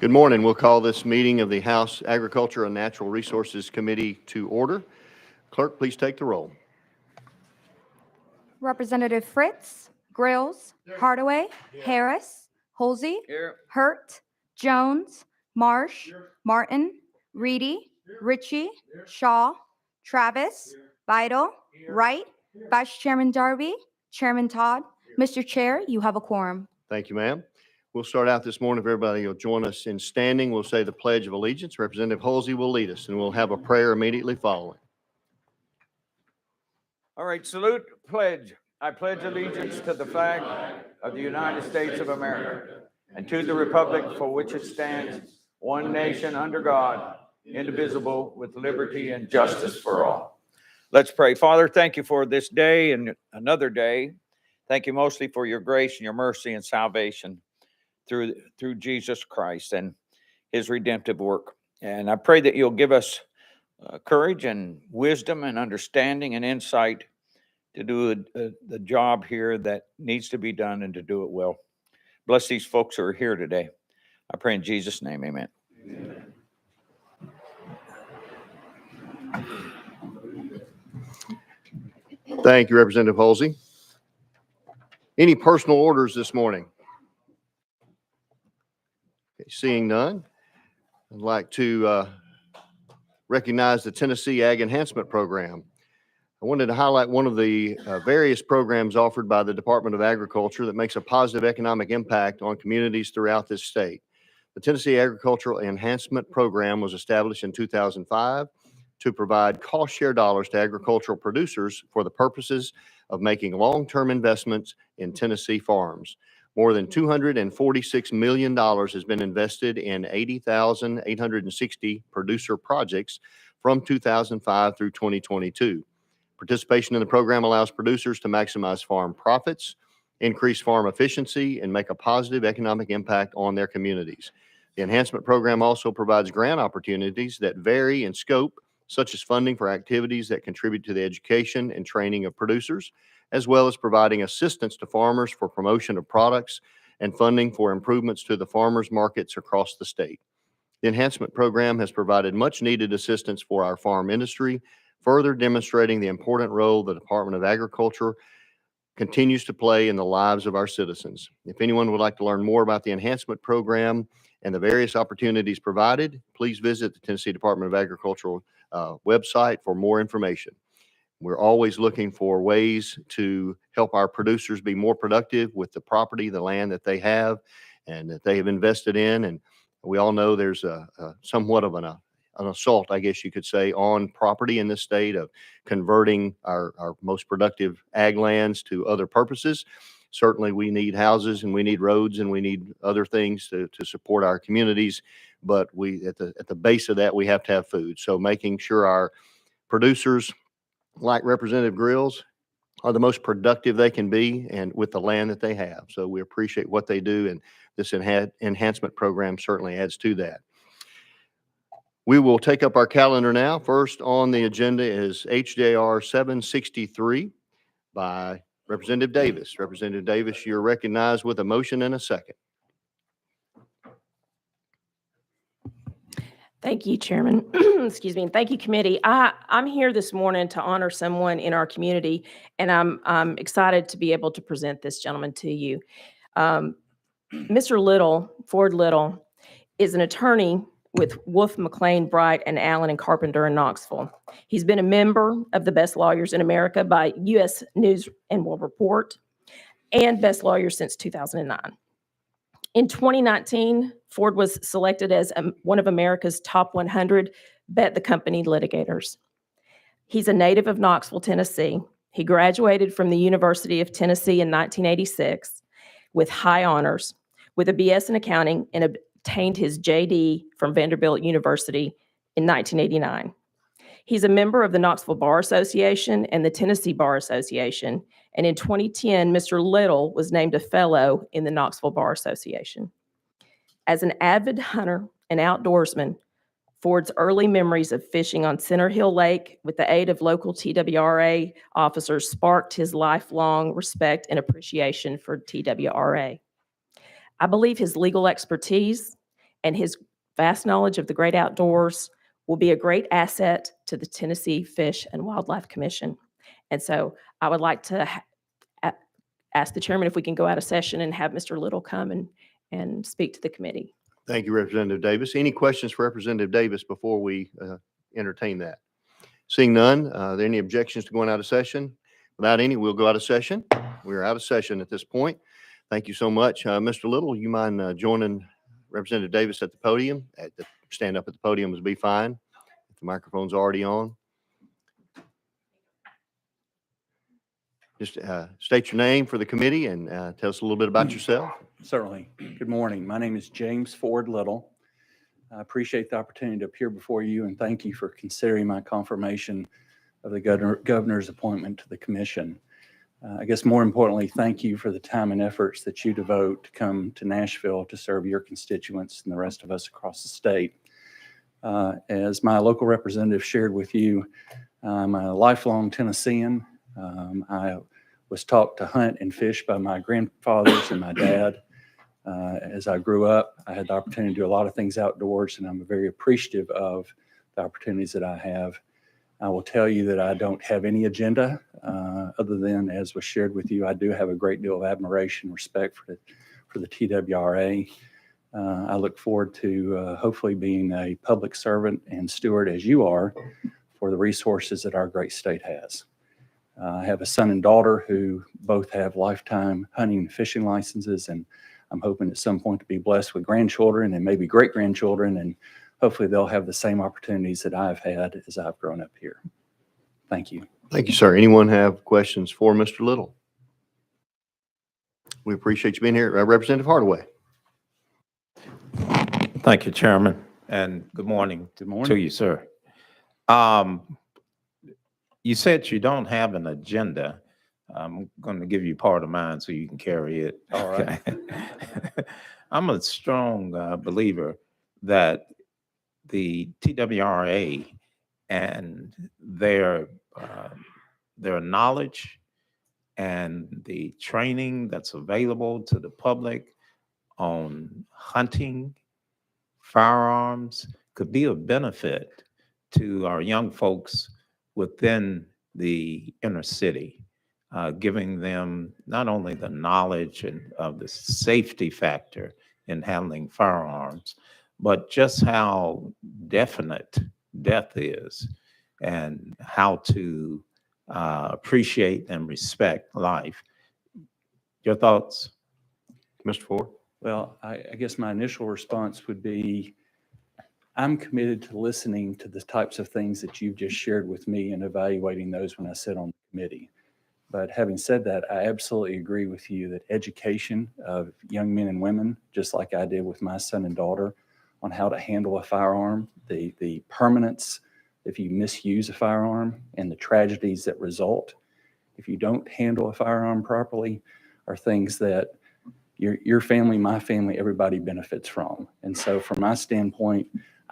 Good morning. We'll call this meeting of the House Agriculture and Natural Resources Committee to order. Clerk, please take the roll. Representative Fritz, Grills, Hardaway, Harris, Holsey, Hurt, Jones, Marsh, Martin, Reedy, Ritchie, Shaw, Travis, Vital, Wright, Vice Chairman Darby, Chairman Todd. Mr. Chair, you have a quorum. Thank you, ma'am. We'll start out this morning. If everybody will join us in standing, we'll say the Pledge of Allegiance. Representative Holsey will lead us, and we'll have a prayer immediately following. All right, salute, pledge. I pledge allegiance to the flag of the United States of America and to the republic for which it stands, one nation under God, indivisible, with liberty and justice for all. Let's pray. Father, thank you for this day and another day. Thank you mostly for your grace and your mercy and salvation through Jesus Christ and his redemptive work. And I pray that you'll give us courage and wisdom and understanding and insight to do the job here that needs to be done and to do it well. Bless these folks who are here today. I pray in Jesus' name, amen. Amen. Thank you, Representative Holsey. Any personal orders this morning? Okay, seeing none, I'd like to recognize the Tennessee Ag Enhancement Program. I wanted to highlight one of the various programs offered by the Department of Agriculture that makes a positive economic impact on communities throughout this state. The Tennessee Agricultural Enhancement Program was established in 2005 to provide cost share dollars to agricultural producers for the purposes of making long-term investments in Tennessee farms. More than $246 million has been invested in 80,860 producer projects from 2005 through 2022. Participation in the program allows producers to maximize farm profits, increase farm efficiency, and make a positive economic impact on their communities. The enhancement program also provides grant opportunities that vary in scope, such as funding for activities that contribute to the education and training of producers, as well as providing assistance to farmers for promotion of products and funding for improvements to the farmers markets across the state. The enhancement program has provided much needed assistance for our farm industry, further demonstrating the important role the Department of Agriculture continues to play in the lives of our citizens. If anyone would like to learn more about the enhancement program and the various opportunities provided, please visit the Tennessee Department of Agriculture website for more information. We're always looking for ways to help our producers be more productive with the property, the land that they have and that they have invested in. And we all know there's somewhat of an assault, I guess you could say, on property in this state of converting our most productive ag lands to other purposes. Certainly we need houses and we need roads and we need other things to support our communities. But we at the base of that, we have to have food. So making sure our producers, like Representative Grills, are the most productive they can be and with the land that they have. So we appreciate what they do, and this enhancement program certainly adds to that. We will take up our calendar now. First on the agenda is HJR 763 by Representative Davis. Representative Davis, you're recognized with a motion and a second. Thank you, Chairman. Excuse me. Thank you, committee. I'm here this morning to honor someone in our community, and I'm excited to be able to present this gentleman to you. Mr. Little, Ford Little, is an attorney with Wolf, McLean, Bright, and Allen and Carpenter in Knoxville. He's been a member of the Best Lawyers in America by U.S. News and World Report and Best Lawyer since 2009. In 2019, Ford was selected as one of America's top 100 Bet the Company litigators. He's a native of Knoxville, Tennessee. He graduated from the University of Tennessee in 1986 with high honors, with a BS in accounting, and obtained his JD from Vanderbilt University in 1989. He's a member of the Knoxville Bar Association and the Tennessee Bar Association, and in 2010, Mr. Little was named a fellow in the Knoxville Bar Association. As an avid hunter and outdoorsman, Ford's early memories of fishing on Center Hill Lake with the aid of local TWRA officers sparked his lifelong respect and appreciation for TWRA. I believe his legal expertise and his vast knowledge of the great outdoors will be a great asset to the Tennessee Fish and Wildlife Commission. And so I would like to ask the chairman if we can go out of session and have Mr. Little come and speak to the committee. Thank you, Representative Davis. Any questions for Representative Davis before we entertain that? Seeing none, are there any objections to going out of session? Without any, we'll go out of session. We are out of session at this point. Thank you so much. Mr. Little, you mind joining Representative Davis at the podium? Stand up at the podium would be fine. If the microphone's already on. Just state your name for the committee and tell us a little bit about yourself. Certainly. Good morning. My name is James Ford Little. I appreciate the opportunity to appear before you and thank you for considering my confirmation of the governor's appointment to the commission. I guess more importantly, thank you for the time and efforts that you devote to come to Nashville to serve your constituents and the rest of us across the state. As my local representative shared with you, I'm a lifelong Tennessean. I was taught to hunt and fish by my grandfathers and my dad. As I grew up, I had the opportunity to do a lot of things outdoors, and I'm very appreciative of the opportunities that I have. I will tell you that I don't have any agenda other than, as was shared with you, I do have a great deal of admiration, respect for the TWRA. I look forward to hopefully being a public servant and steward, as you are, for the resources that our great state has. I have a son and daughter who both have lifetime hunting and fishing licenses, and I'm hoping at some point to be blessed with grandchildren and maybe great-grandchildren, and hopefully they'll have the same opportunities that I've had as I've grown up here. Thank you. Thank you, sir. Anyone have questions for Mr. Little? We appreciate you being here. Representative Hardaway. Thank you, Chairman, and good morning Good to morning. you, sir. You said you don't have an agenda. I'm going to give you part of mine so you can carry it. All right. Okay. I'm a strong believer that the TWRA and their knowledge and the training that's available to the public on hunting, firearms could be of benefit to our young folks within the inner city, giving them not only the knowledge of the safety factor in handling firearms, but just how definite death is and how to appreciate and respect life. Your thoughts? Mr. Ford. Well, I guess my initial response would be, I'm committed to listening to the types of things that you've just shared with me and evaluating those when I sit on the committee. But having said that, I absolutely agree with you that education of young men and women, just like I did with my son and daughter, on how to handle a firearm, the permanence if you misuse a firearm, and the tragedies that result if you don't handle a firearm properly, are things that your family, my family, everybody benefits from. And so from my standpoint,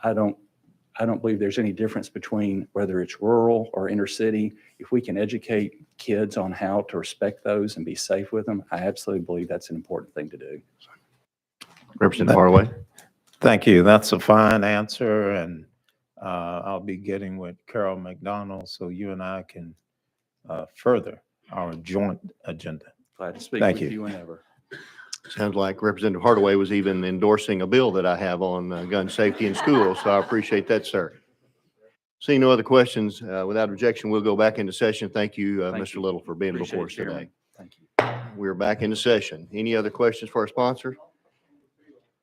I don't believe there's any difference between whether it's rural or inner city. If we can educate kids on how to respect those and be safe with them, I absolutely believe that's an important thing to do. Representative Hardaway. Thank you. That's a fine answer, and I'll be getting with Carol McDonald so you and I can further our joint agenda. Glad to speak Thank with you. you whenever. Sounds like Representative Hardaway was even endorsing a bill that I have on gun safety in schools, so I appreciate that, sir. Seeing no other questions, without objection, we'll go back into session. Thank you, Thank Mr. you. Little, for being Appreciate before us it, Chairman. today. Thank you. We're back into session. Any other questions for our sponsor?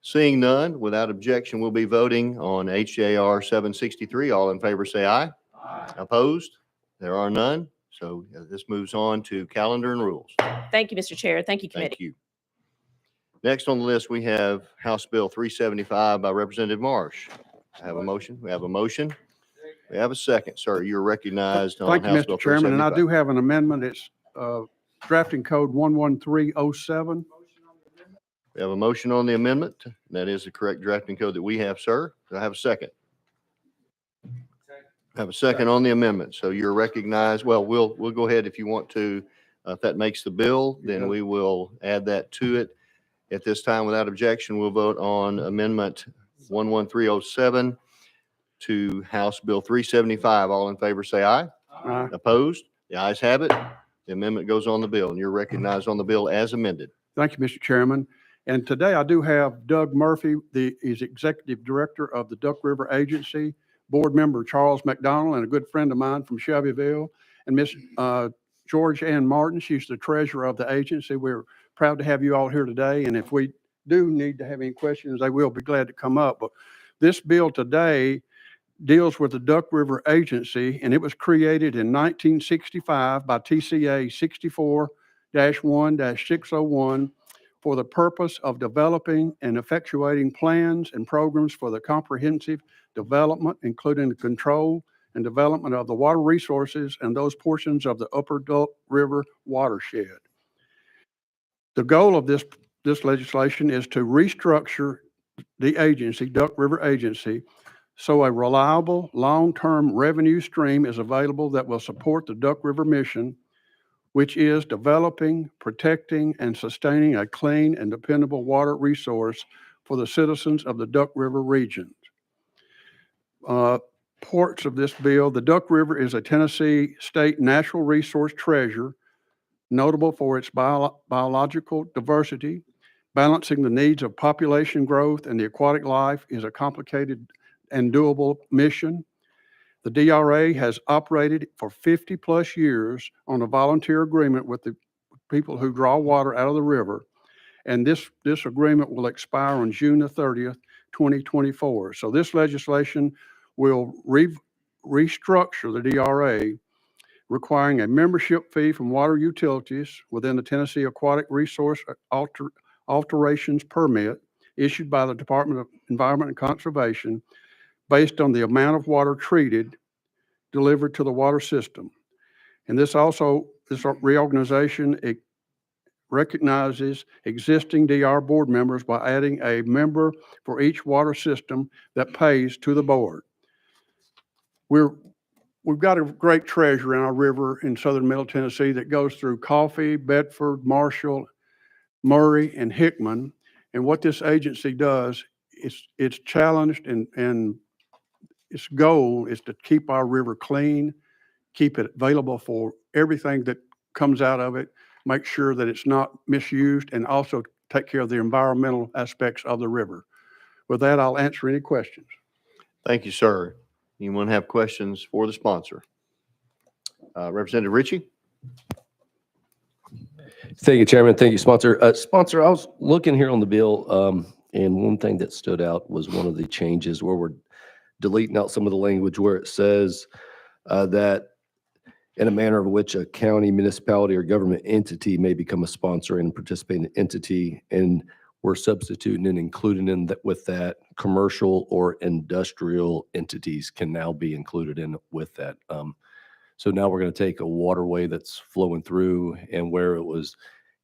Seeing none, without objection, we'll be voting on HJR 763. All in favor, say aye. Aye. Opposed? There are none. So this moves on to calendar and rules. Thank you, Mr. Chair. Thank you, committee. Thank you. Next on the list, we have House Bill 375 by Representative Marsh. I have a motion. We have a motion. We have a second. Sir, you're recognized on Thank you, House Bill Mr. Chairman, and I 375. do have an amendment. It's drafting code 11307. We have a motion on the amendment. That is the correct drafting code that we have, sir. Do I have a second? I have a second on the amendment. So you're recognized. Well, we'll go ahead if you want to. If that makes the bill, then we will add that to it. At this time, without objection, we'll vote on amendment 11307 to House Bill 375. All in favor, say aye. Aye. Opposed? The ayes have it. The amendment goes on the bill, and you're recognized on the bill as amended. Thank you, Mr. Chairman. And today I do have Doug Murphy, he's Executive Director of the Duck River Agency, Board Member Charles McDonald, and a good friend of mine from Shelbyville, and Miss George Ann Martin. She's the treasurer of the agency. We're proud to have you all here today, and if we do need to have any questions, they will be glad to come up. But this bill today deals with the Duck River Agency, and it was created in 1965 by TCA 64-1-601 for the purpose of developing and effectuating plans and programs for the comprehensive development, including the control and development of the water resources and those portions of the Upper Duck River watershed. The goal of this legislation is to restructure the agency, Duck River Agency, so a reliable, long-term revenue stream is available that will support the Duck River mission, which is developing, protecting, and sustaining a clean and dependable water resource for the citizens of the Duck River region. Parts of this bill: the Duck River is a Tennessee state natural resource treasure, notable for its biological diversity. Balancing the needs of population growth and the aquatic life is a complicated and doable mission. The DRA has operated for 50-plus years on a volunteer agreement with the people who draw water out of the river, and this agreement will expire on June the 30th, 2024. So this legislation will restructure the DRA, requiring a membership fee from water utilities within the Tennessee Aquatic Resource Alterations Permit issued by the Department of Environment and Conservation based on the amount of water treated delivered to the water system. And this reorganization, it recognizes existing DR board members by adding a member for each water system that pays to the board. We've got a great treasure in our river in southern Middle Tennessee that goes through Coffee, Bedford, Marshall, Murray, and Hickman. And what this agency does is it's challenged and its goal is to keep our river clean, keep it available for everything that comes out of it, make sure that it's not misused, and also take care of the environmental aspects of the river. With that, I'll answer any questions. Thank you, sir. Anyone have questions for the sponsor? Representative Ritchie? Thank you, Chairman. Thank you, sponsor. Sponsor, I was looking here on the bill, and one thing that stood out was one of the changes where we're deleting out some of the language where it says that in a manner of which a county, municipality, or government entity may become a sponsor and participating entity, and we're substituting and including in that with that commercial or industrial entities can now be included in with that. So now we're going to take a waterway that's flowing through, and where it was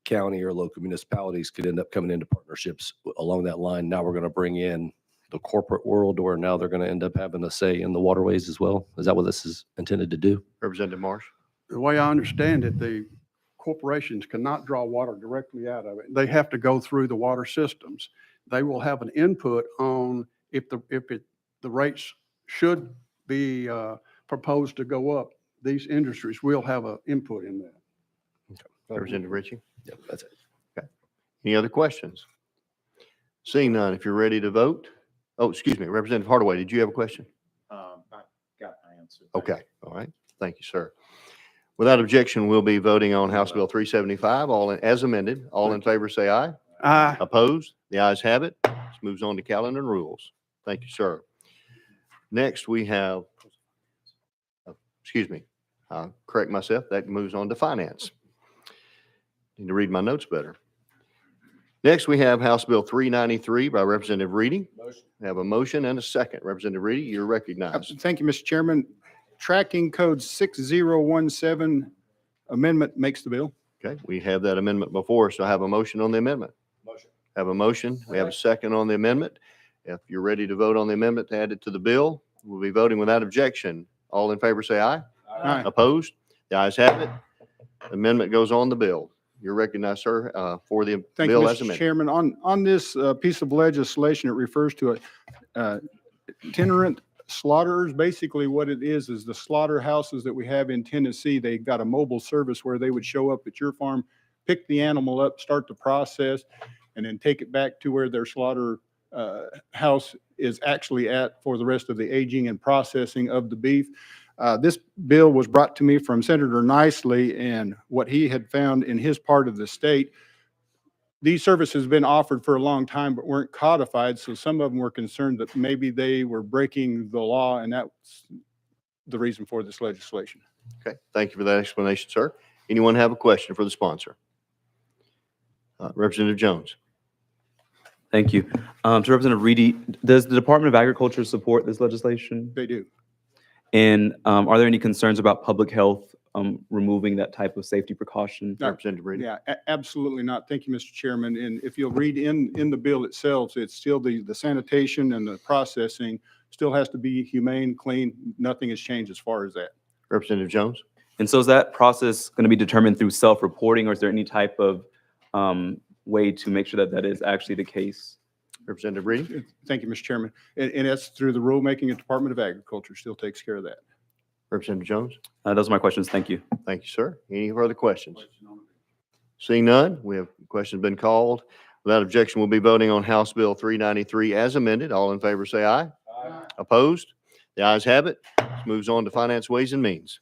county or local municipalities could end up coming into partnerships along that line. Now we're going to bring in the corporate world, or now they're going to end up having a say in the waterways as well. Is that what this is intended to do? Representative Marsh? The way I understand it, the corporations cannot draw water directly out of it. They have to go through the water systems. They will have an input on if the rates should be proposed to go up. These industries will have an input in that. Representative Ritchie? Yep, that's it. Any other questions? Seeing none, if you're ready to vote. Oh, excuse me, Representative Hardaway, did you have a question? I got my answer. Okay, all right. Thank you, sir. Without objection, we'll be voting on House Bill 375, as amended. All in favor, say aye. Aye. Opposed? The ayes have it. This moves on to calendar and rules. Thank you, sir. Next, we have, excuse me, I'll correct myself. That moves on to finance. Need to read my notes better. Next, we have House Bill 393 by Representative Reedy. We have a motion and a second. Representative Reedy, you're recognized. Thank you, Mr. Chairman. Tracking code 6017 amendment makes the bill. Okay, we have that amendment before, so I have a motion on the amendment. Motion. Have a motion. We have a second on the amendment. If you're ready to vote on the amendment to add it to the bill, we'll be voting without objection. All in favor, say aye. Aye. Opposed? The ayes have it. Amendment goes on the bill. You're recognized, sir, for the Thank you, bill as Mr. amended. Chairman. On this piece of legislation, it refers to itinerant slaughterers. Basically, what it is the slaughterhouses that we have in Tennessee, they got a mobile service where they would show up at your farm, pick the animal up, start the process, and then take it back to where their slaughter house is actually at for the rest of the aging and processing of the beef. This bill was brought to me from Senator Nicely, and what he had found in his part of the state, these services have been offered for a long time but weren't codified, so some of them were concerned that maybe they were breaking the law, and that's the reason for this legislation. Okay, thank you for that explanation, sir. Anyone have a question for the sponsor? Representative Jones. Thank you. To Representative Reedy, does the Department of Agriculture support this legislation? They do. And are there any concerns about public health removing that type of safety precaution? No. Representative Reedy. Yeah, absolutely not. Thank you, Mr. Chairman. And if you'll read in the bill itself, it's still the sanitation and the processing still has to be humane, clean. Nothing has changed as far as that. Representative Jones. And so is that process going to be determined through self-reporting, or is there any type of way to make sure that that is actually the case? Representative Reedy. Thank you, Mr. Chairman. And that's through the rulemaking, and Department of Agriculture still takes care of that. Representative Jones. Those are my questions. Thank you. Thank you, sir. Any further questions? Seeing none, we have questions been called. Without objection, we'll be voting on House Bill 393 as amended. All in favor, say aye. Aye. Opposed? The ayes have it. This moves on to Finance, Ways and Means.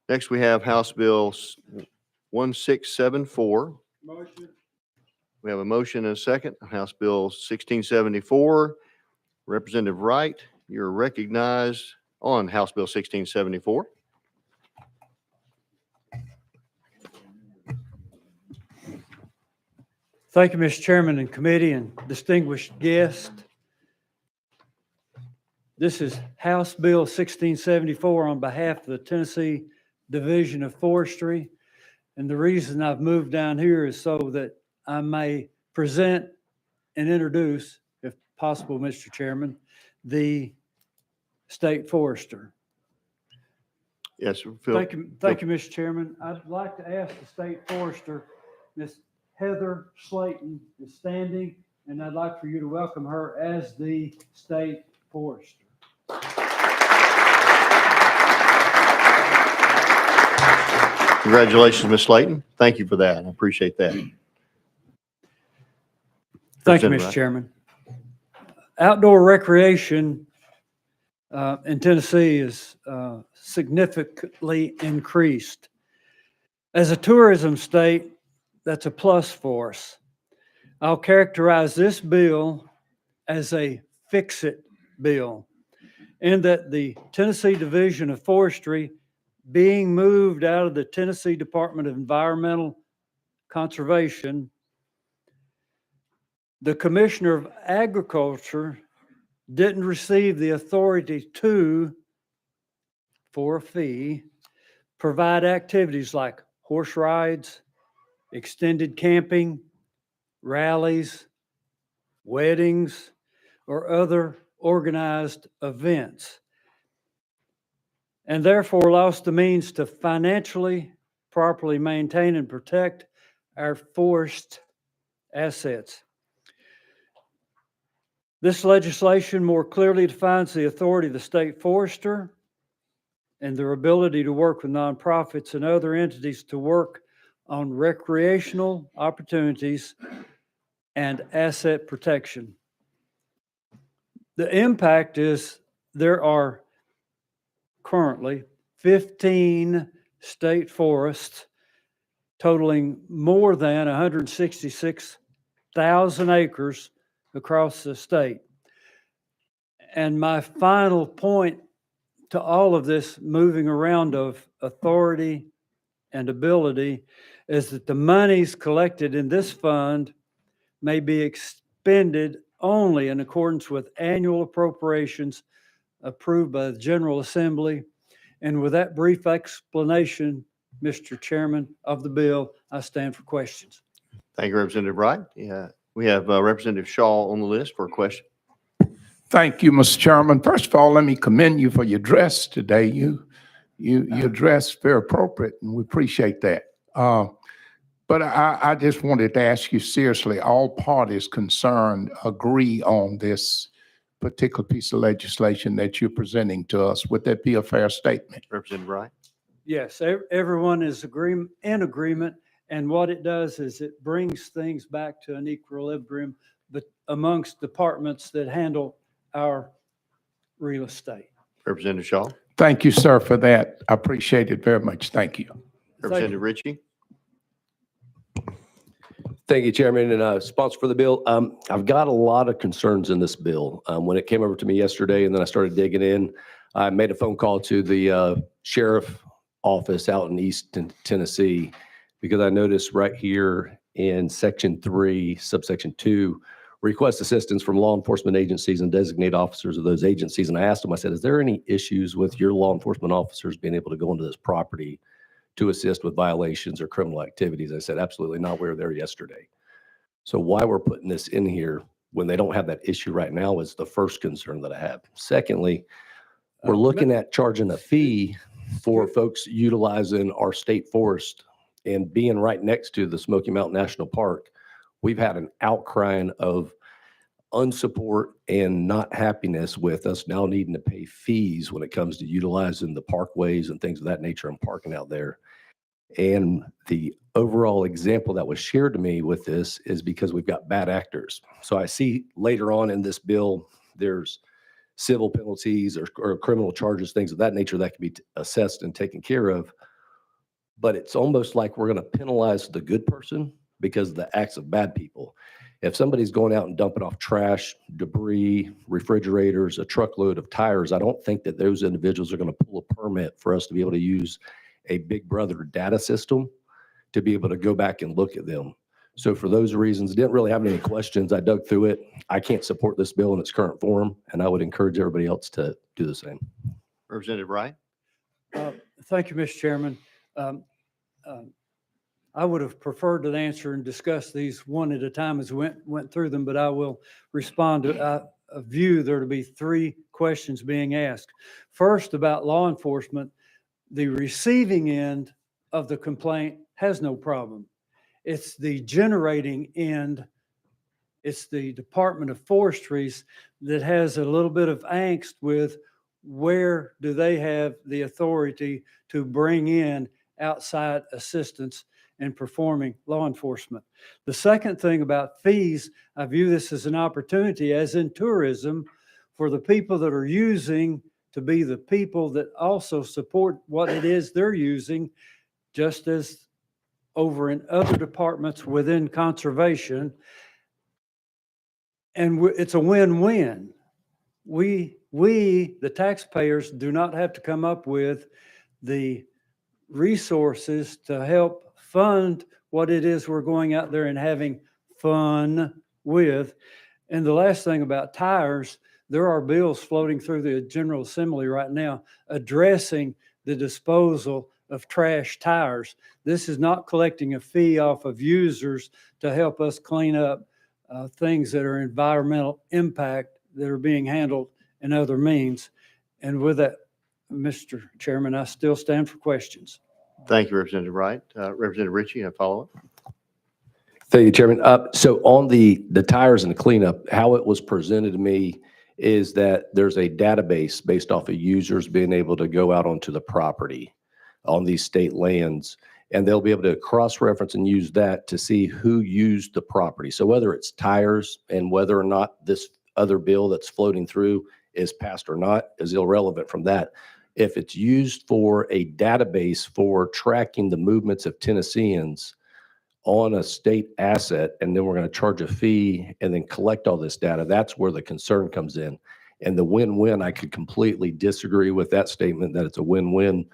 Next, we have House Bill 1674. We have a motion and a second on House Bill 1674. Representative Wright, you're recognized on House Bill 1674. Thank you, Mr. Chairman and committee and distinguished guests. This is House Bill 1674 on behalf of the Tennessee Division of Forestry. And the reason I've moved down here is so that I may present and introduce, if possible, Mr. Chairman, the state forester. Yes, Phil. Thank you, Mr. Chairman. I'd like to ask the state forester, Ms. Heather Slayton is standing, and I'd like for you to welcome her as the state forester. Congratulations, Ms. Slayton. Thank you for that. I appreciate that. Thank you, Representative Mr. Wright. Chairman. Outdoor recreation in Tennessee is significantly increased. As a tourism state, that's a plus for us. I'll characterize this bill as a fix-it bill, in that the Tennessee Division of Forestry being moved out of the Tennessee Department of Environmental Conservation, the Commissioner of Agriculture didn't receive the authority to, for a fee, provide activities like horse rides, extended camping, rallies, weddings, or other organized events, and therefore lost the means to financially properly maintain and protect our forest assets. This legislation more clearly defines the authority of the state forester and their ability to work with nonprofits and other entities to work on recreational opportunities and asset protection. The impact is there are currently 15 state forests totaling more than 166,000 acres across the state. And my final point to all of this moving around of authority and ability is that the monies collected in this fund may be expended only in accordance with annual appropriations approved by the General Assembly. And with that brief explanation, Mr. Chairman, of the bill, I stand for questions. Thank you, Representative Wright. Yeah, we have Representative Shaw on the list for a question. Thank you, Mr. Chairman. First of all, let me commend you for your dress today. You dress very appropriate, and we appreciate that. But I just wanted to ask you seriously, all parties concerned agree on this particular piece of legislation that you're presenting to us. Would that be a fair statement? Representative Wright? Yes, everyone is in agreement, and what it does is it brings things back to an equilibrium but amongst departments that handle our real estate. Representative Shaw? Thank you, sir, for that. I appreciate it very much. Thank you. Representative Ritchie? Thank you, Chairman, and sponsor for the bill. I've got a lot of concerns in this bill. When it came over to me yesterday and then I started digging in, I made a phone call to the sheriff office out in East Tennessee because I noticed right here in Section 3, subsection 2, request assistance from law enforcement agencies and designate officers of those agencies. And I asked them, I said, is there any issues with your law enforcement officers being able to go into this property to assist with violations or criminal activities? I said, absolutely not. We were there yesterday. So why we're putting this in here when they don't have that issue right now is the first concern that I have. Secondly, we're looking at charging a fee for folks utilizing our state forest and being right next to the Smoky Mountain National Park. We've had an outcrying of unsupport and not happiness with us now needing to pay fees when it comes to utilizing the parkways and things of that nature and parking out there. And the overall example that was shared to me with this is because we've got bad actors. So I see later on in this bill, there's civil penalties or criminal charges, things of that nature that can be assessed and taken care of. But it's almost like we're going to penalize the good person because of the acts of bad people. If somebody's going out and dumping off trash, debris, refrigerators, a truckload of tires, I don't think that those individuals are going to pull a permit for us to be able to use a Big Brother data system to be able to go back and look at them. So for those reasons, didn't really have any questions. I dug through it. I can't support this bill in its current form, and I would encourage everybody else to do the same. Representative Wright? Thank you, Mr. Chairman. I would have preferred to answer and discuss these one at a time as we went through them, but I will respond to a view there to be three questions being asked. First, about law enforcement, the receiving end of the complaint has no problem. It's the generating end. It's the Department of Forestries that has a little bit of angst with where do they have the authority to bring in outside assistance in performing law enforcement. The second thing about fees, I view this as an opportunity, as in tourism, for the people that are using to be the people that also support what it is they're using, just as over in other departments within conservation. And it's a win-win. We, the taxpayers, do not have to come up with the resources to help fund what it is we're going out there and having fun with. And the last thing about tires, there are bills floating through the General Assembly right now addressing the disposal of trash tires. This is not collecting a fee off of users to help us clean up things that are environmental impact that are being handled in other means. And with that, Mr. Chairman, I still stand for questions. Thank you, Representative Wright. Representative Ritchie, a follow-up? Thank you, Chairman. So on the tires and the cleanup, how it was presented to me is that there's a database based off of users being able to go out onto the property on these state lands, and they'll be able to cross-reference and use that to see who used the property. So whether it's tires and whether or not this other bill that's floating through is passed or not is irrelevant from that. If it's used for a database for tracking the movements of Tennesseans on a state asset, and then we're going to charge a fee and then collect all this data, that's where the concern comes in. And the win-win, I could completely disagree with that statement that it's a win-win,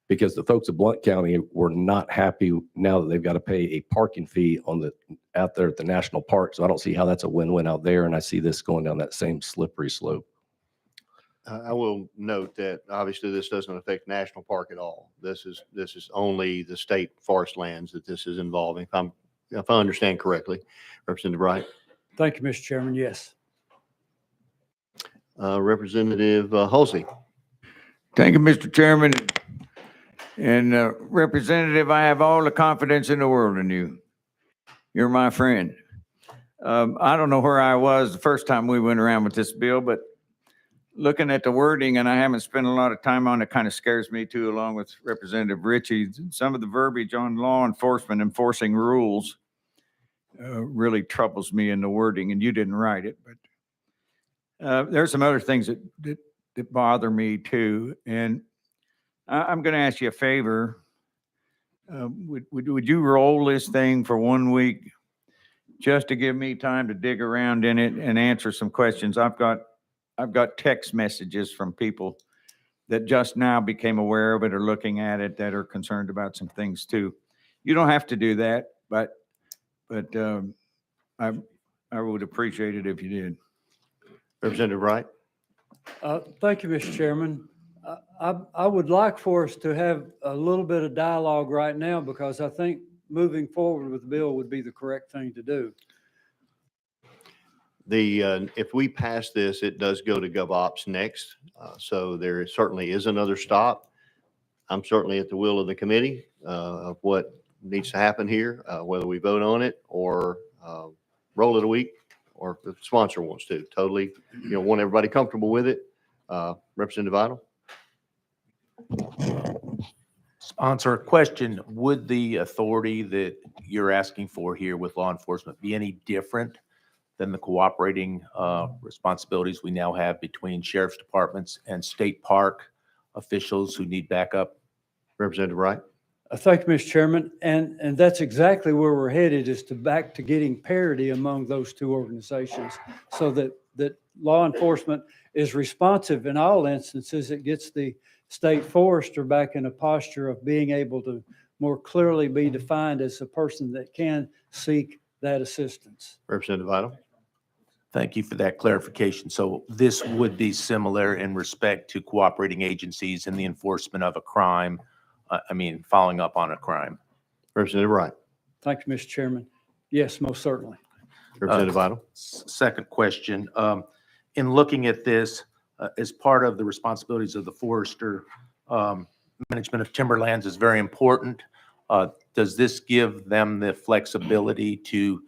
because the folks of Blount County were not happy now that they've got to pay a parking fee out there at the national park. So I don't see how that's a win-win out there. And I see this going down that same slippery slope. I will note that obviously this doesn't affect national park at all. This is only the state forest lands that this is involving, if I understand correctly. Representative Wright? Thank you, Mr. Chairman. Yes. Representative Halsey? Thank you, Mr. Chairman. And Representative, I have all the confidence in the world in you. You're my friend. I don't know where I was the first time we went around with this bill, but looking at the wording, and I haven't spent a lot of time on it, kind of scares me too, along with Representative Ritchie. Some of the verbiage on law enforcement enforcing rules really troubles me in the wording, and you didn't write it, but there's some other things that bother me too. And I'm going to ask you a favor. Would you roll this thing for 1 week just to give me time to dig around in it and answer some questions? I've got text messages from people that just now became aware of it or looking at it that are concerned about some things too. You don't have to do that, but I would appreciate it if you did. Representative Wright? Thank you, Mr. Chairman. I would like for us to have a little bit of dialogue right now because I think moving forward with the bill would be the correct thing to do. If we pass this, it does go to GovOps next. So there certainly is another stop. I'm certainly at the will of the committee of what needs to happen here, whether we vote on it or roll it a week, or if the sponsor wants to. Totally, want everybody comfortable with it. Representative Vital? Sponsor, question, would the authority that you're asking for here with law enforcement be any different than the cooperating responsibilities we now have between sheriff's departments and state park officials who need backup? Representative Wright? Thank you, Mr. Chairman. And that's exactly where we're headed, is back to getting parity among those two organizations so that law enforcement is responsive in all instances. It gets the state forester back in a posture of being able to more clearly be defined as a person that can seek that assistance. Representative Vital? Thank you for that clarification. So this would be similar in respect to cooperating agencies in the enforcement of a crime, following up on a crime. Representative Wright? Thank you, Mr. Chairman. Yes, most certainly. Representative Vital? Second question, in looking at this, as part of the responsibilities of the forester, management of timberlands is very important. Does this give them the flexibility to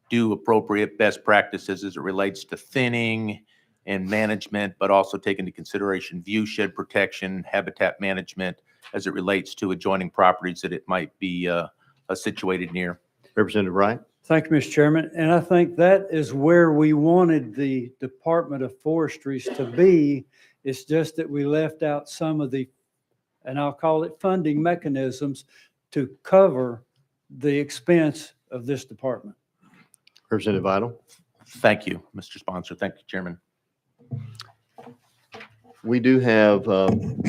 do appropriate best practices as it relates to thinning and management, but also take into consideration view shed protection, habitat management, as it relates to adjoining properties that it might be situated near? Representative Wright? Thank you, Mr. Chairman. And I think that is where we wanted the Department of Forestry to be. It's just that we left out some of the, and I'll call it funding mechanisms, to cover the expense of this department. Representative Vital? Thank you, Mr. Sponsor. Thank you, Chairman. We do have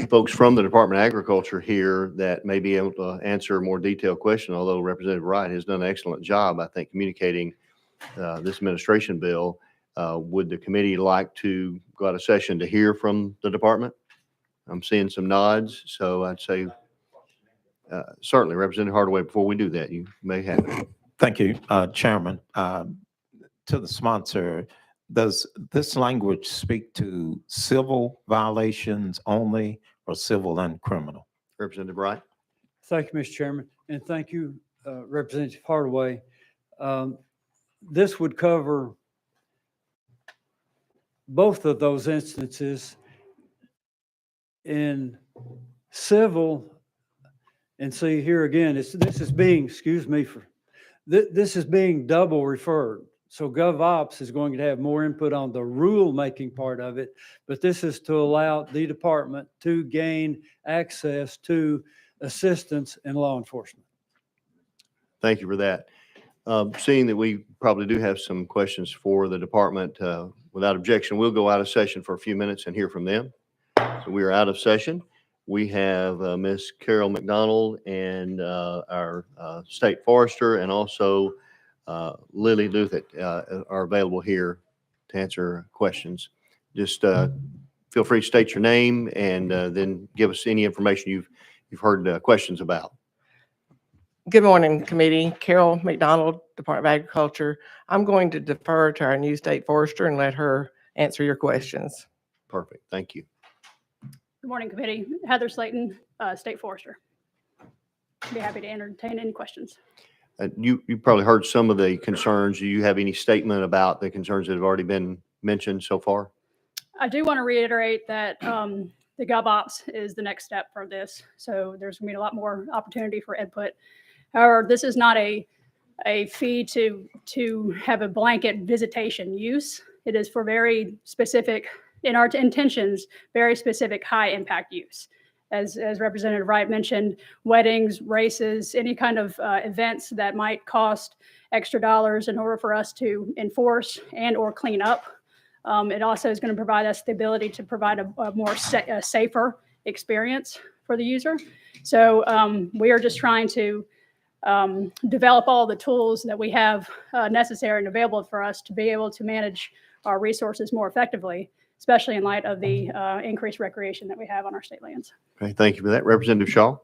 folks from the Department of Agriculture here that may be able to answer a more detailed question, although Representative Wright has done an excellent job, I think, communicating this administration bill. Would the committee like to go out of session to hear from the department? I'm seeing some nods, so I'd say certainly, Representative Hardaway, before we do that, you may have it. Thank you, Chairman. To the sponsor, does this language speak to civil violations only or civil and criminal? Representative Wright? Thank you, Mr. Chairman. And thank you, Representative Hardaway. This would cover both of those instances in civil. And see here again, this is being, this is being double referred. So GovOps is going to have more input on the rule-making part of it, but this is to allow the department to gain access to assistance in law enforcement. Thank you for that. Seeing that we probably do have some questions for the department, without objection, we'll go out of session for a few minutes and hear from them. So we are out of session. We have Ms. Carol McDonald and our state forester, and also Lily Luthett are available here to answer questions. Just feel free to state your name and then give us any information you've heard questions about. Good morning, committee. Carol McDonald, Department of Agriculture. I'm going to defer to our new state forester and let her answer your questions. Perfect. Thank you. Good morning, committee. Heather Slayton, State Forester. Be happy to entertain any questions. You probably heard some of the concerns. Do you have any statement about the concerns that have already been mentioned so far? I do want to reiterate that the GovOps is the next step for this. So there's going to be a lot more opportunity for input. However, this is not a fee to have a blanket visitation use. It is for very specific, in our intentions, very specific high impact use. As Representative Wright mentioned, weddings, races, any kind of events that might cost extra dollars in order for us to enforce and or clean up. It also is going to provide us the ability to provide a more safer experience for the user. So we are just trying to develop all the tools that we have necessary and available for us to be able to manage our resources more effectively, especially in light of the increased recreation that we have on our state lands. Okay, thank you for that. Representative Shaw?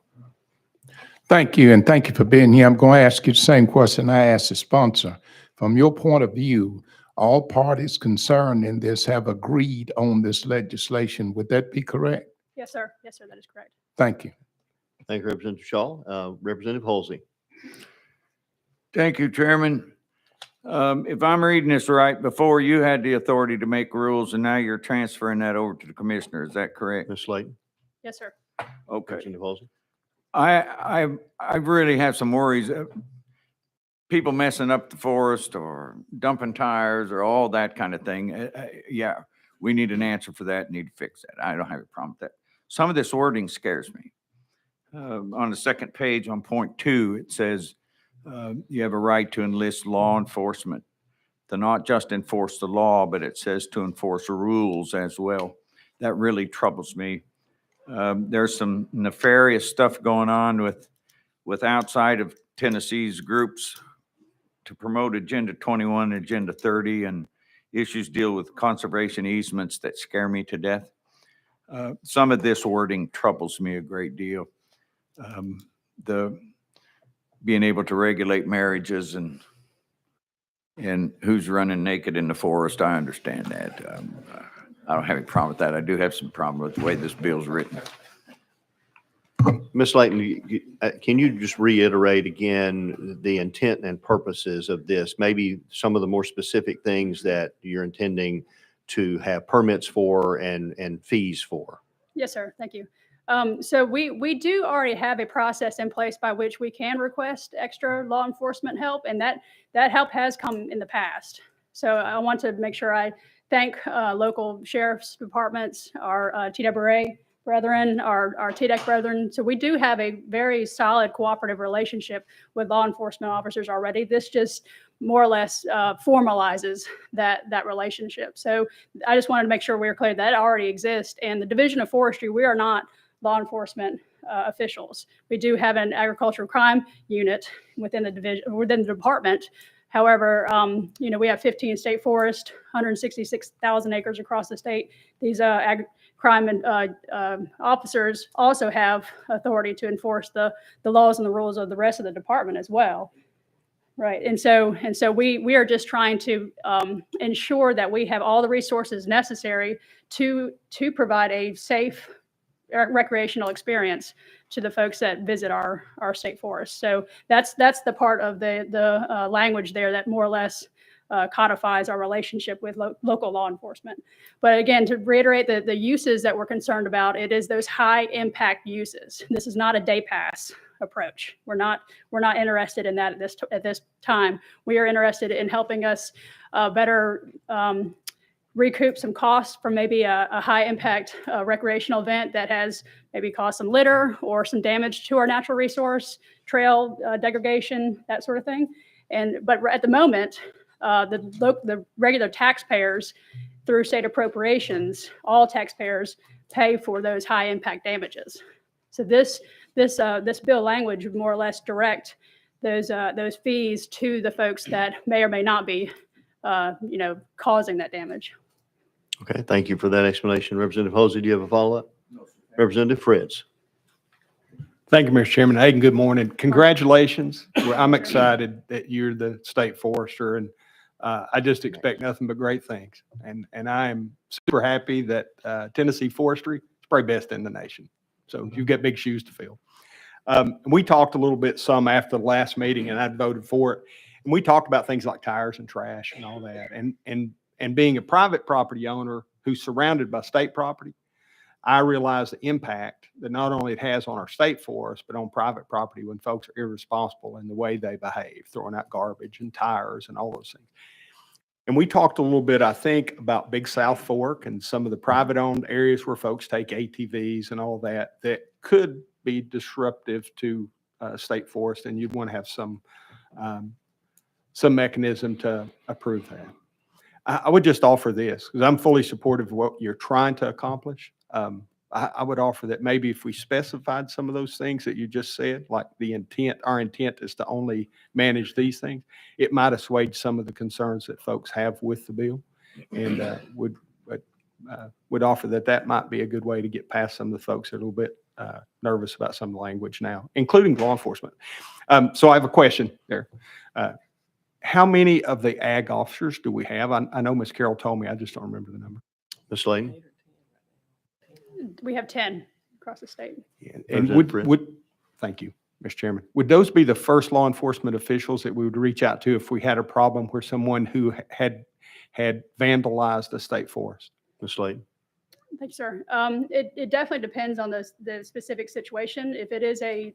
Thank you, and thank you for being here. I'm going to ask you the same question I asked the sponsor. From your point of view, all parties concerned in this have agreed on this legislation. Would that be correct? Yes, sir. Yes, sir. That is correct. Thank you. Thank you, Representative Shaw. Representative Halsey? Thank you, Chairman. If I'm reading this right, before you had the authority to make rules and now you're transferring that over to the commissioner. Is that correct? Ms. Slayton? Yes, sir. Okay. Representative Halsey? I really have some worries. People messing up the forest or dumping tires or all that kind of thing. Yeah, we need an answer for that. Need to fix that. I don't have a problem with that. Some of this wording scares me. On the second page on point 2, it says you have a right to enlist law enforcement to not just enforce the law, but it says to enforce rules as well. That really troubles me. There's some nefarious stuff going on with outside of Tennessee's groups to promote Agenda 21, Agenda 30, and issues deal with conservation easements that scare me to death. Some of this wording troubles me a great deal. The being able to regulate marriages and who's running naked in the forest, I understand that. I don't have any problem with that. I do have some problem with the way this bill's written. Ms. Slayton, can you just reiterate again the intent and purposes of this? Maybe some of the more specific things that you're intending to have permits for and fees for? Yes, sir. Thank you. So we do already have a process in place by which we can request extra law enforcement help, and that help has come in the past. So I want to make sure I thank local sheriff's departments, our TWRA brethren, our TDEC brethren. So we do have a very solid cooperative relationship with law enforcement officers already. This just more or less formalizes that relationship. So I just wanted to make sure we were clear that already exists. And the Division of Forestry, we are not law enforcement officials. We do have an agricultural crime unit within the division, within the department. However, we have 15 state forests, 166,000 acres across the state. These crime officers also have authority to enforce the laws and the rules of the rest of the department as well. Right, and so we are just trying to ensure that we have all the resources necessary to provide a safe recreational experience to the folks that visit our state forest. So that's the part of the language there that more or less codifies our relationship with local law enforcement. But again, to reiterate the uses that we're concerned about, it is those high impact uses. This is not a day pass approach. We're not interested in that at this time. We are interested in helping us better recoup some costs from maybe a high impact recreational event that has maybe caused some litter or some damage to our natural resource, trail degradation, that sort of thing. But at the moment, the regular taxpayers through state appropriations, all taxpayers pay for those high impact damages. So this bill language would more or less direct those fees to the folks that may or may not be causing that damage. Okay, thank you for that explanation. Representative Hosey, do you have a follow-up? No, Representative Fritz. Thank you, Mr. Chairman. Hey, and good morning. Congratulations. I'm excited that you're the state forester, and I just expect nothing but great things. And I am super happy that Tennessee Forestry is probably best in the nation. So you've got big shoes to fill. We talked a little bit some after the last meeting, and I'd voted for it. And we talked about things like tires and trash and all that. And being a private property owner who's surrounded by state property, I realize the impact that not only it has on our state forest, but on private property when folks are irresponsible in the way they behave, throwing out garbage and tires and all those things. And we talked a little bit, I think, about Big South Fork and some of the private owned areas where folks take ATVs and all that, that could be disruptive to state forest, and you'd want to have some mechanism to approve that. I would just offer this, because I'm fully supportive of what you're trying to accomplish. I would offer that maybe if we specified some of those things that you just said, like the intent, our intent is to only manage these things, it might assuage some of the concerns that folks have with the bill, and would offer that that might be a good way to get past some of the folks that are a little bit nervous about some of the language now, including law enforcement. So I have a question there. How many of the ag officers do we have? I know Ms. Carroll told me, I just don't remember the number. Ms. Layton? We have 10 across the state. And would, thank you, Mr. Chairman. Would those be the first law enforcement officials that we would reach out to if we had a problem where someone who had vandalized the state forest? Ms. Layton? Thank you, sir. It definitely depends on the specific situation. If it is a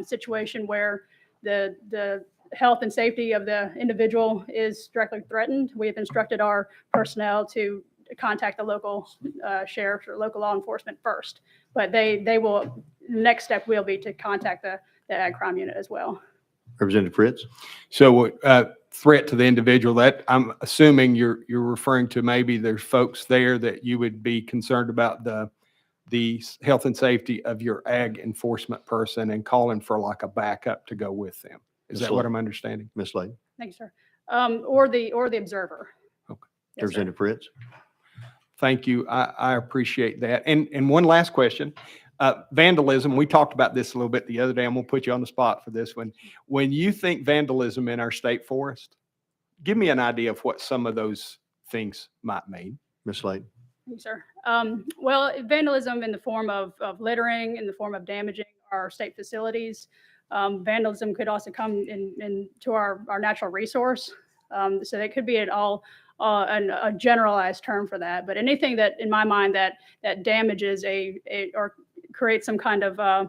situation where the health and safety of the individual is directly threatened, we have instructed our personnel to contact the local sheriff or local law enforcement first. But they will, the next step will be to contact the ag crime unit as well. Representative Fritz? So threat to the individual, that I'm assuming you're referring to, maybe there's folks there that you would be concerned about the health and safety of your ag enforcement person and calling for like a backup to go with them. Is that what I'm understanding? Ms. Layton? Thank you, sir. Or the observer. Okay. Yes, sir. Representative Fritz? Thank you. I appreciate that. And one last question. Vandalism, we talked about this a little bit the other day. I'm going to put you on the spot for this one. When you think vandalism in our state forest, give me an idea of what some of those things might mean. Ms. Layton? Thank you, sir. Well, vandalism in the form of littering, in the form of damaging our state facilities. Vandalism could also come into our natural resource. So that could be at all a generalized term for that. But anything that, in my mind, that damages or creates some kind of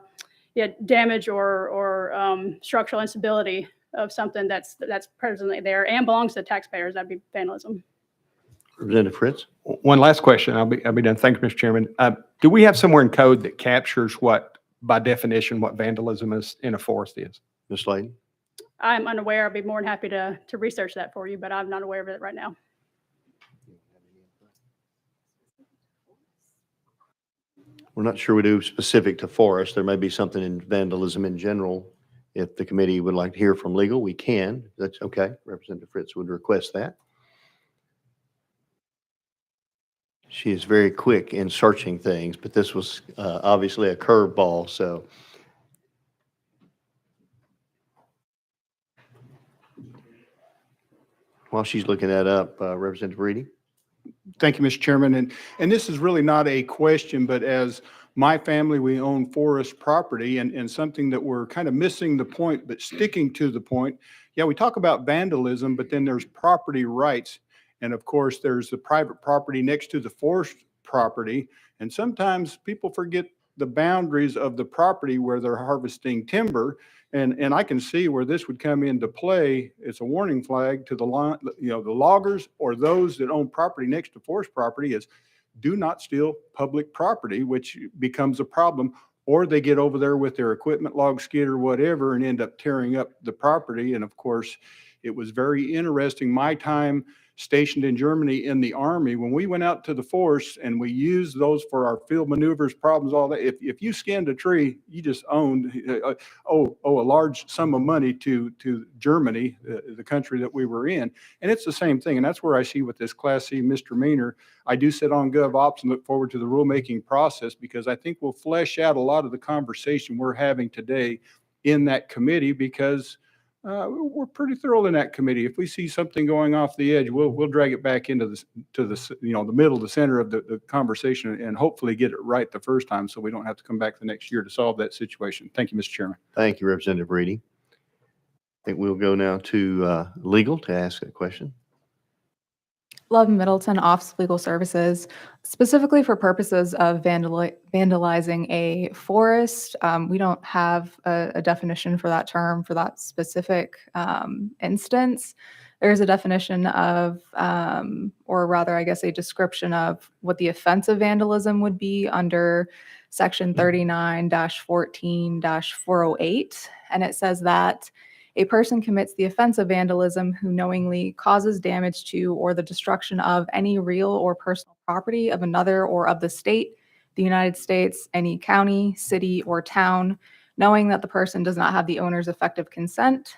damage or structural instability of something that's presently there and belongs to the taxpayers, that'd be vandalism. Representative Fritz? One last question. I'll be done. Thank you, Mr. Chairman. Do we have somewhere in code that captures what, by definition, what vandalism is in a forest is? Ms. Layton? I'm unaware. I'd be more than happy to research that for you, but I'm not aware of it right now. We're not sure we do specific to forest. There may be something in vandalism in general. If the committee would like to hear from legal, we can. That's okay. Representative Fritz would request that. She is very quick in searching things, but this was obviously a curveball, so. While she's looking that up, Representative Reedy? Thank you, Mr. Chairman. And this is really not a question, but as my family, we own forest property, and something that we're kind of missing the point, but sticking to the point. Yeah, we talk about vandalism, but then there's property rights. And of course, there's the private property next to the forest property. And sometimes people forget the boundaries of the property where they're harvesting timber. And I can see where this would come into play. It's a warning flag to the loggers or those that own property next to forest property is do not steal public property, which becomes a problem. Or they get over there with their equipment, log skid or whatever, and end up tearing up the property. And of course, it was very interesting. My time stationed in Germany in the Army, when we went out to the forest and we used those for our field maneuvers, problems, all that, if you skinned a tree, you just owned, a large sum of money to Germany, the country that we were in. And it's the same thing. And that's where I see with this Class C misdemeanor. I do sit on GovOps and look forward to the rulemaking process, because I think we'll flesh out a lot of the conversation we're having today in that committee, because We're pretty thorough in that committee. If we see something going off the edge, we'll drag it back into the middle, the center of the conversation, and hopefully get it right the first time, so we don't have to come back the next year to solve that situation. Thank you, Mr. Chairman. Thank you, Representative Reedy. I think we'll go now to legal to ask a question. Love Middleton, Office of Legal Services, specifically for purposes of vandalizing a forest. We don't have a definition for that term for that specific instance. There's a definition of, or rather, I guess, a description of what the offense of vandalism would be under Section 39-14-408. And it says that a person commits the offense of vandalism who knowingly causes damage to or the destruction of any real or personal property of another or of the state, the United States, any county, city, or town, knowing that the person does not have the owner's effective consent.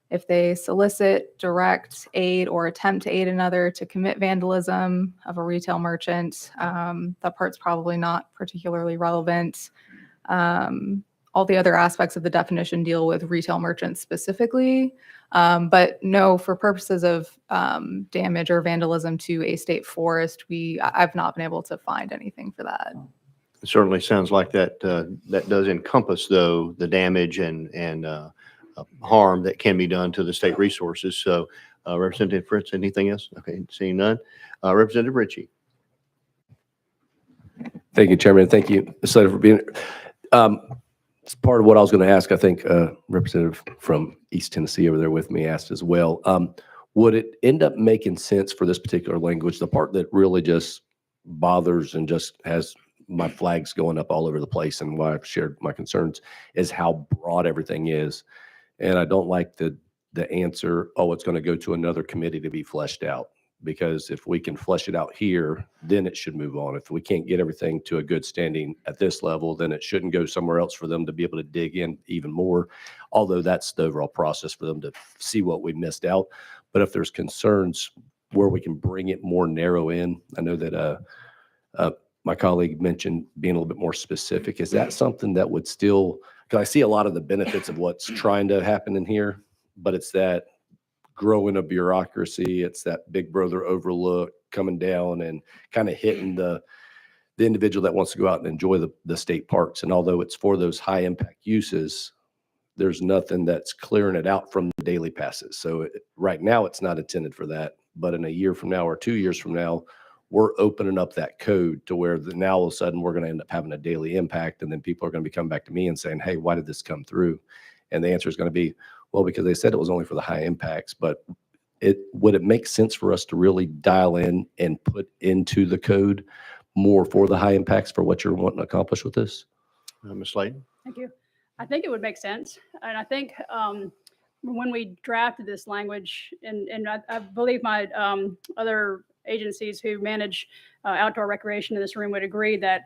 If they solicit, direct, aid, or attempt to aid another to commit vandalism of a retail merchant, that part's probably not particularly relevant. All the other aspects of the definition deal with retail merchants specifically, but no, for purposes of damage or vandalism to a state forest, I've not been able to find anything for that. It certainly sounds like that that does encompass, though, the damage and harm that can be done to the state resources. So, Representative Fritz, anything else? Okay, seeing none. Representative Ritchie. Thank you, Chairman. Thank you, Senator, for being here. It's part of what I was going to ask. I think Representative from East Tennessee over there with me asked as well. Would it end up making sense for this particular language? The part that really just bothers and just has my flags going up all over the place and why I've shared my concerns is how broad everything is. And I don't like the answer, oh, it's going to go to another committee to be fleshed out. Because if we can flesh it out here, then it should move on. If we can't get everything to a good standing at this level, then it shouldn't go somewhere else for them to be able to dig in even more, although that's the overall process for them to see what we missed out. But if there's concerns where we can bring it more narrow in, I know that my colleague mentioned being a little bit more specific. Is that something that would still, because I see a lot of the benefits of what's trying to happen in here, but it's that growing a bureaucracy, it's that big brother overlook coming down and kind of hitting the individual that wants to go out and enjoy the state parks. And although it's for those high impact uses, there's nothing that's clearing it out from the daily passes. So right now it's not intended for that, but in a year from now or 2 years from now, we're opening up that code to where now all of a sudden we're going to end up having a daily impact. And then people are going to be coming back to me and saying, hey, why did this come through? And the answer is going to be, well, because they said it was only for the high impacts, but would it make sense for us to really dial in and put into the code more for the high impacts for what you're wanting to accomplish with this? Ms. Slayton? Thank you. I think it would make sense. And I think when we drafted this language, and I believe my other agencies who manage outdoor recreation in this room would agree that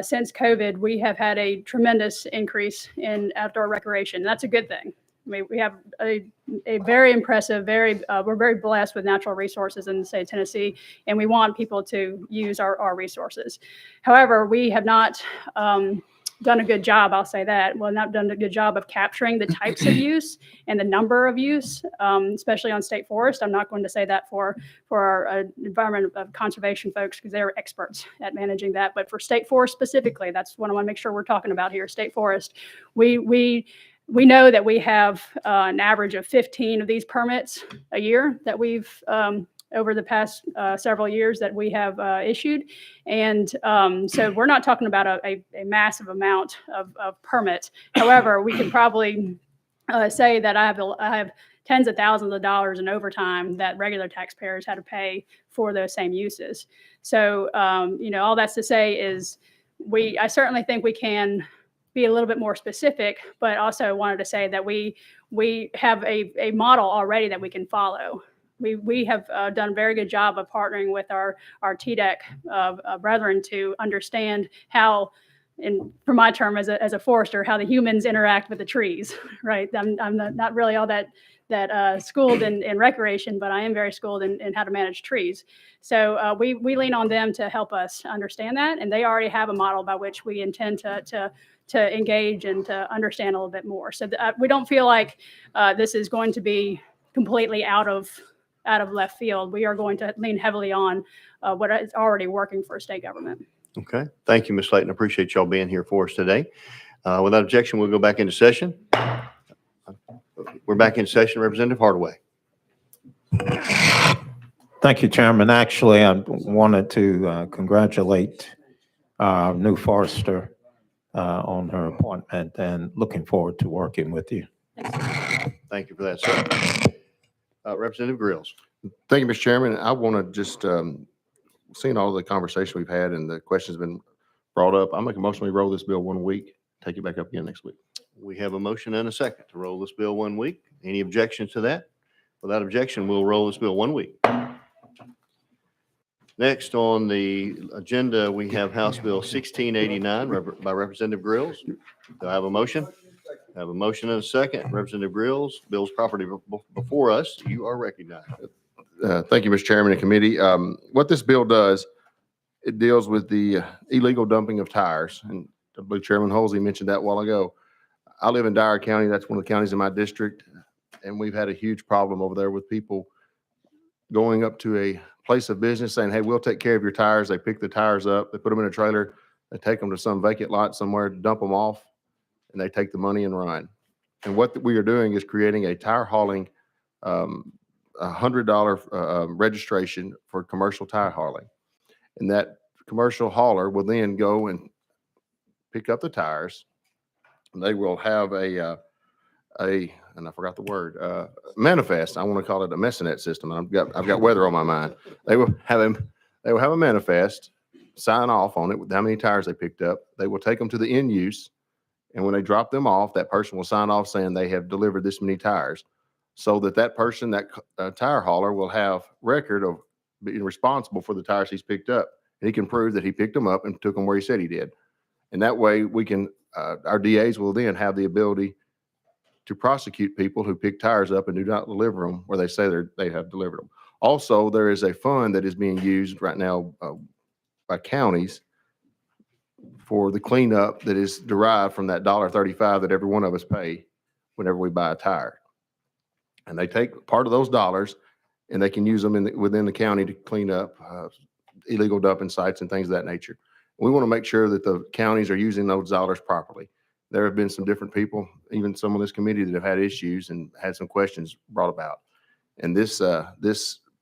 since COVID, we have had a tremendous increase in outdoor recreation. That's a good thing. I mean, we have a very impressive, we're very blessed with natural resources in the state of Tennessee, and we want people to use our resources. However, we have not done a good job, I'll say that. Well, not done a good job of capturing the types of use and the number of use, especially on state forest. I'm not going to say that for our environment of conservation folks, because they're experts at managing that. But for state forest specifically, that's what I want to make sure we're talking about here. State forest, we know that we have an average of 15 of these permits a year that we've over the past several years that we have issued. And so we're not talking about a massive amount of permits. However, we can probably say that I have tens of thousands of dollars in overtime that regular taxpayers had to pay for those same uses. So, all that's to say is I certainly think we can be a little bit more specific, but also wanted to say that we have a model already that we can follow. We have done a very good job of partnering with our TDEC brethren to understand how, and for my term as a forester, how the humans interact with the trees, right? I'm not really all that schooled in recreation, but I am very schooled in how to manage trees. So we lean on them to help us understand that, and they already have a model by which we intend to to engage and to understand a little bit more. So we don't feel like this is going to be completely out of left field. We are going to lean heavily on what is already working for state government. Okay. Thank you, Ms. Slayton. I appreciate y'all being here for us today. Without objection, we'll go back into session. We're back in session. Representative Hardaway. Thank you, Chairman. Actually, I wanted to congratulate our new forester on her appointment and looking forward to working with you. Thank you for that, sir. Representative Grills. Thank you, Mr. Chairman. I want to just, seeing all the conversation we've had and the questions been brought up, I make a motion we roll this bill 1 week, take it back up again next week. We have a motion and a second to roll this bill 1 week. Any objections to that? Without objection, we'll roll this bill 1 week. Next on the agenda, we have House Bill 1689 by Representative Grills. Do I have a motion? I have a motion and a second. Representative Grills, bill's property before us. You are recognized. Thank you, Mr. Chairman and committee. What this bill does, it deals with the illegal dumping of tires. And I believe Chairman Halsey mentioned that a while ago. I live in Dyer County. That's one of the counties in my district. And we've had a huge problem over there with people going up to a place of business saying, hey, we'll take care of your tires. They pick the tires up, they put them in a trailer, they take them to some vacant lot somewhere, dump them off, and they take the money and run. And what we are doing is creating a tire hauling, $100 registration for commercial tire hauling. And that commercial hauler will then go and pick up the tires. And they will have and I forgot the word, manifest. I want to call it a Messinet system. I've got weather on my mind. They will have a manifest, sign off on it with how many tires they picked up. They will take them to the end use. And when they drop them off, that person will sign off saying they have delivered this many tires, so that person, that tire hauler, will have record of being responsible for the tires he's picked up. And he can prove that he picked them up and took them where he said he did. And that way we can, our DAs will then have the ability to prosecute people who pick tires up and do not deliver them where they say they have delivered them. Also, there is a fund that is being used right now by counties for the cleanup that is derived from that $1.35 that every one of us pay whenever we buy a tire. And they take part of those dollars and they can use them within the county to clean up illegal dumping sites and things of that nature. We want to make sure that the counties are using those dollars properly. There have been some different people, even some of this committee, that have had issues and had some questions brought about. And this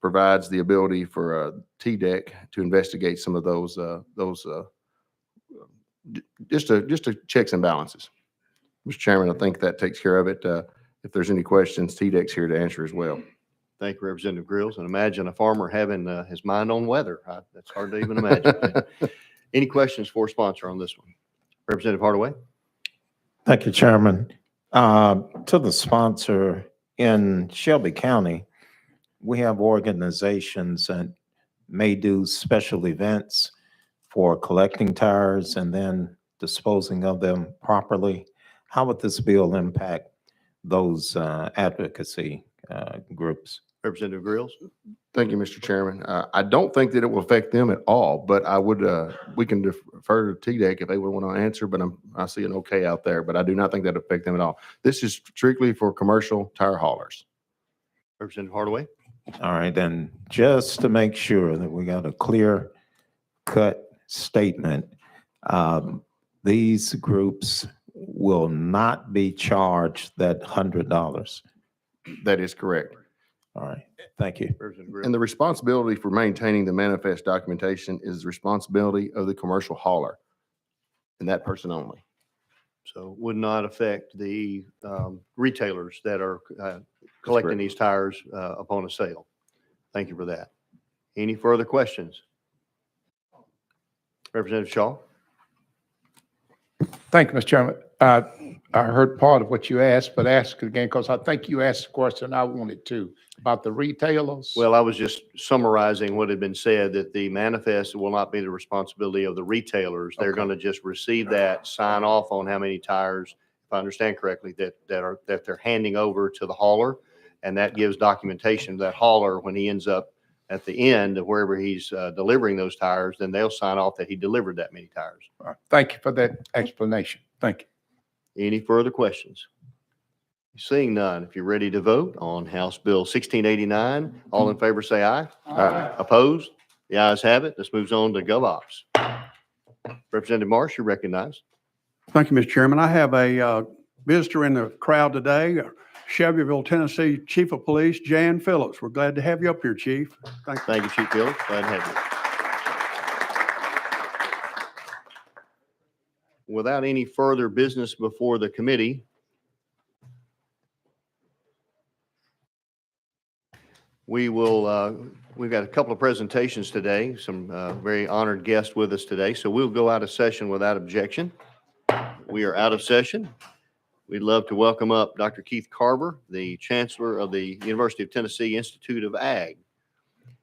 provides the ability for TDEC to investigate some of those just to checks and balances. Mr. Chairman, I think that takes care of it. If there's any questions, TDEC's here to answer as well. Thank you, Representative Grills. And imagine a farmer having his mind on weather. That's hard to even imagine. Any questions for sponsor on this one? Representative Hardaway. Thank you, Chairman. To the sponsor, in Shelby County, we have organizations that may do special events for collecting tires and then disposing of them properly. How would this bill impact those advocacy groups? Representative Grills. Thank you, Mr. Chairman. I don't think that it will affect them at all, but I would, we can defer to TDEC if they would want to answer, but I see an okay out there, but I do not think that affect them at all. This is strictly for commercial tire haulers. Representative Hardaway. All right, then just to make sure that we got a clear cut statement, these groups will not be charged that $100. That is correct. All right, thank you. And the responsibility for maintaining the manifest documentation is the responsibility of the commercial hauler and that person only. So would not affect the retailers that are collecting these tires upon a sale. Thank you for that. Any further questions? Representative Shaw. Thank you, Mr. Chairman. I heard part of what you asked, but ask it again because I think you asked the question I wanted to about the retailers. Well, I was just summarizing what had been said, that the manifest will not be the responsibility of the retailers. They're going to just receive that, sign off on how many tires, if I understand correctly, that they're handing over to the hauler. And that gives documentation to that hauler when he ends up at the end of wherever he's delivering those tires, then they'll sign off that he delivered that many tires. All right. Thank you for that explanation. Thank you. Any further questions? Seeing none, if you're ready to vote on House Bill 1689, all in favor say aye. Aye. Opposed? The ayes have it. This moves on to GovOps. Representative Marsh, you're recognized. Thank you, Mr. Chairman. I have a visitor in the crowd today, Shelbyville, Tennessee Chief of Police, Jan Phillips. We're glad to have you up here, Chief. Thank you. Thank you, Chief Phillips. Glad to have you. Without any further business before the committee, we've got a couple of presentations today, some very honored guests with us today, so we'll go out of session without objection. We are out of session. We'd love to welcome up Dr. Keith Carver, the Chancellor of the University of Tennessee Institute of Ag.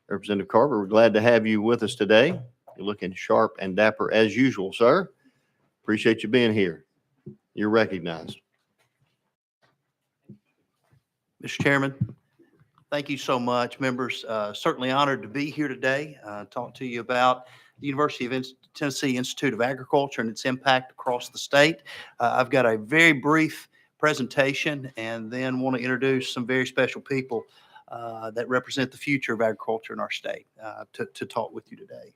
Representative Carver, we're glad to have you with us today. You're looking sharp and dapper as usual, sir. Appreciate you being here. You're recognized. Mr. Chairman, thank you so much. Members, certainly honored to be here today, talk to you about the University of Tennessee Institute of Agriculture and its impact across the state. I've got a very brief presentation and then want to introduce some very special people that represent the future of agriculture in our state to talk with you today.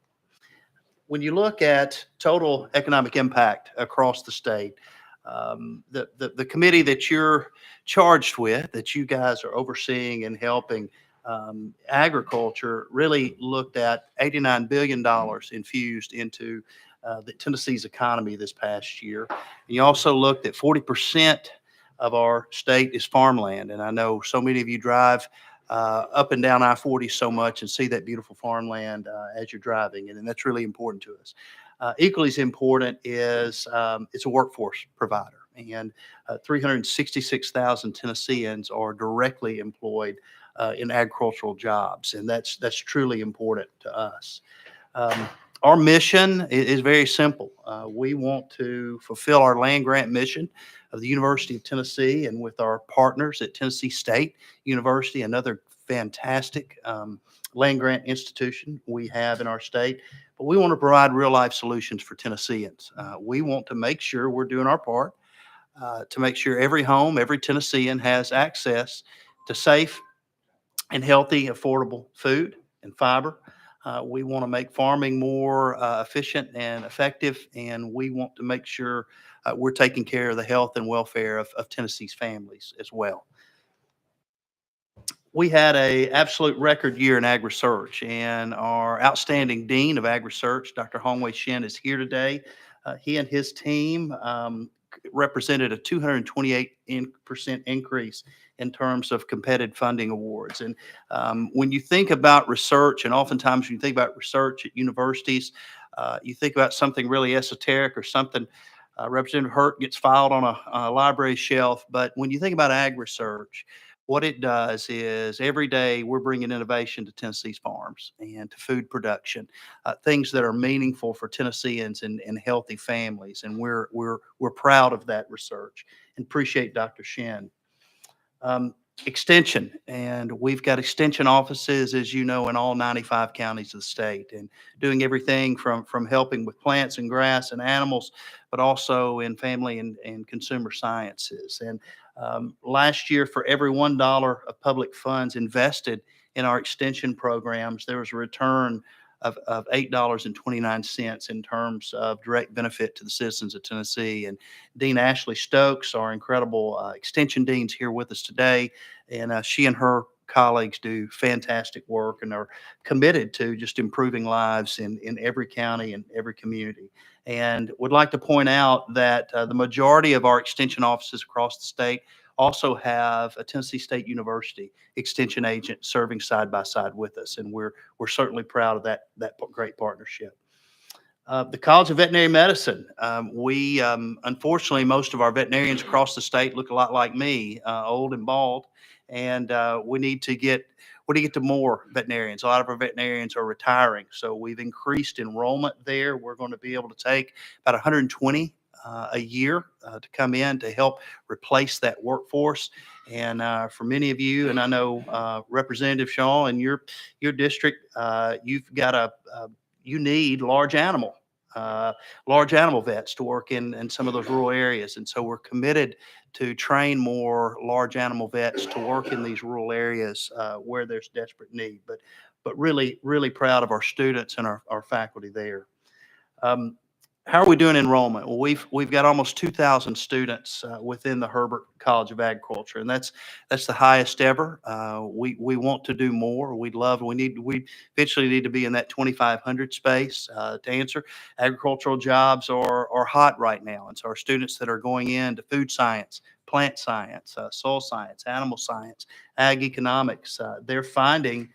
When you look at total economic impact across the state, the committee that you're charged with, that you guys are overseeing and helping, agriculture really looked at $89 billion infused into Tennessee's economy this past year. And you also looked at 40% of our state is farmland. And I know so many of you drive up and down I-40 so much and see that beautiful farmland as you're driving. And that's really important to us. Equally as important is it's a workforce provider. And 366,000 Tennesseans are directly employed in agricultural jobs. And that's truly important to us. Our mission is very simple. We want to fulfill our land grant mission of the University of Tennessee and with our partners at Tennessee State University, another fantastic land grant institution we have in our state. But we want to provide real life solutions for Tennesseans. We want to make sure we're doing our part to make sure every home, every Tennessean has access to safe and healthy, affordable food and fiber. We want to make farming more efficient and effective, and we want to make sure we're taking care of the health and welfare of Tennessee's families as well. We had an absolute record year in ag research, and our outstanding Dean of Ag Research, Dr. Hongwei Shin, is here today. He and his team represented a 228% increase in terms of competitive funding awards. And when you think about research, and oftentimes when you think about research at universities, you think about something really esoteric or something Representative Hurt gets filed on a library shelf. But when you think about ag research, what it does is every day we're bringing innovation to Tennessee's farms and to food production, things that are meaningful for Tennesseans and healthy families. And we're proud of that research and appreciate Dr. Shin. Extension, and we've got extension offices, as you know, in all 95 counties of the state, and doing everything from helping with plants and grass and animals, but also in family and consumer sciences. And last year, for every $1 of public funds invested in our extension programs, there was a return of $8.29 in terms of direct benefit to the citizens of Tennessee. And Dean Ashley Stokes, our incredible extension dean's here with us today. And she and her colleagues do fantastic work and are committed to just improving lives in every county and every community. And would like to point out that the majority of our extension offices across the state also have a Tennessee State University extension agent serving side by side with us, and we're certainly proud of that great partnership. The College of Veterinary Medicine. We unfortunately, most of our veterinarians across the state look a lot like me, old and bald, and we need to get to more veterinarians. A lot of our veterinarians are retiring, so we've increased enrollment there. We're going to be able to take about 120 a year to come in to help replace that workforce. And for many of you, and I know Representative Shaw in your district, you've got you need large animal vets to work in some of those rural areas. And so we're committed to train more large animal vets to work in these rural areas where there's desperate need. But really, really proud of our students and our faculty there. How are we doing enrollment? Well, we've got almost 2,000 students within the Herbert College of Agriculture, and that's the highest ever. We want to do more. We eventually need to be in that 2,500 space to answer. Agricultural jobs are hot right now, and so our students that are going into food science, plant science, soil science, animal science, ag economics, they're finding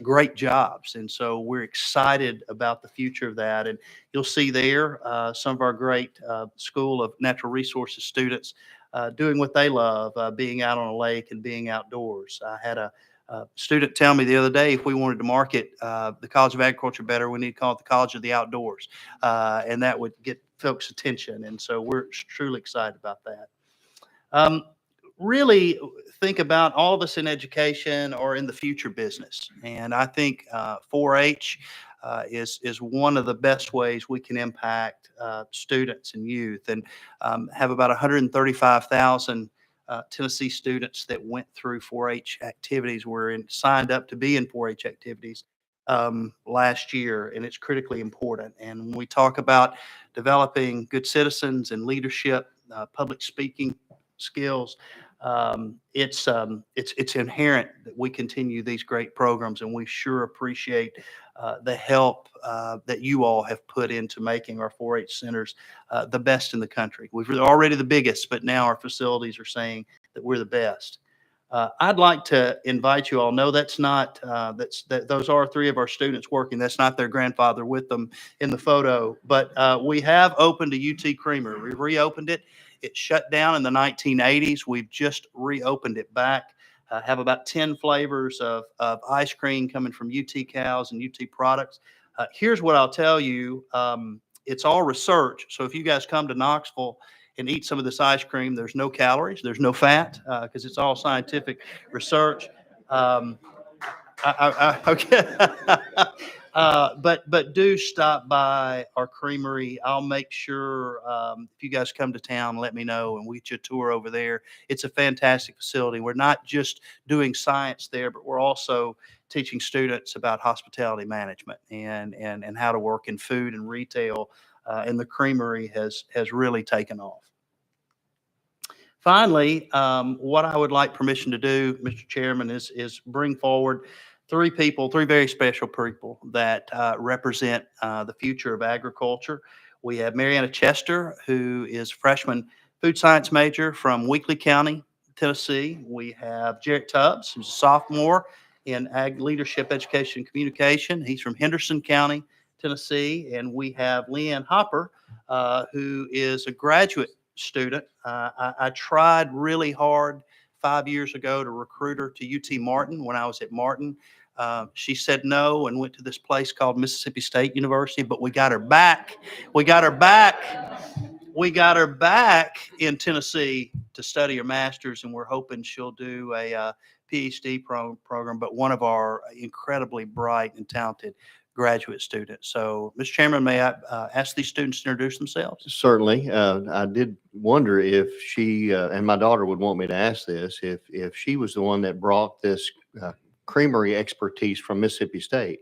great jobs. And so we're excited about the future of that. And you'll see there some of our great School of Natural Resources students doing what they love, being out on a lake and being outdoors. I had a student tell me the other day, if we wanted to market the College of Agriculture better, we need to call it the College of the Outdoors. And that would get folks' attention. And so we're truly excited about that. Really think about all of us in education or in the future business. And I think 4-H is one of the best ways we can impact students and youth, and have about 135,000 Tennessee students that went through 4-H activities, signed up to be in 4-H activities last year, and it's critically important. And when we talk about developing good citizens and leadership, public speaking skills, it's inherent that we continue these great programs, and we sure appreciate the help that you all have put into making our 4-H centers the best in the country. We're already the biggest, but now our facilities are saying that we're the best. I'd like to invite you all. No, that's not. Those are 3 of our students working. That's not their grandfather with them in the photo. But we have opened a UT Creamery. We reopened it. It shut down in the 1980s. We've just reopened it back. Have about 10 flavors of ice cream coming from UT cows and UT products. Here's what I'll tell you. It's all research. So if you guys come to Knoxville and eat some of this ice cream, there's no calories, there's no fat, because it's all scientific research. Okay. But do stop by our creamery. I'll make sure if you guys come to town, let me know, and we get you a tour over there. It's a fantastic facility. We're not just doing science there, but we're also teaching students about hospitality management and how to work in food and retail. And the creamery has really taken off. Finally, what I would like permission to do, Mr. Chairman, is bring forward 3 very special people that represent the future of agriculture. We have Mariana Chester, who is a freshman food science major from Weakley County, Tennessee. We have Jarrett Tubbs, who's a sophomore in ag leadership, education, and communication. He's from Henderson County, Tennessee. And we have Leanne Hopper, who is a graduate student. I tried really hard 5 years ago to recruit her to UT Martin when I was at Martin. She said no and went to this place called Mississippi State University, but we got her back. We got her back in Tennessee to study her master's, and we're hoping she'll do a PhD program, but one of our incredibly bright and talented graduate students. So, Mr. Chairman, may I ask these students to introduce themselves? Certainly. I did wonder if she, and my daughter would want me to ask this, if she was the one that brought this creamery expertise from Mississippi State.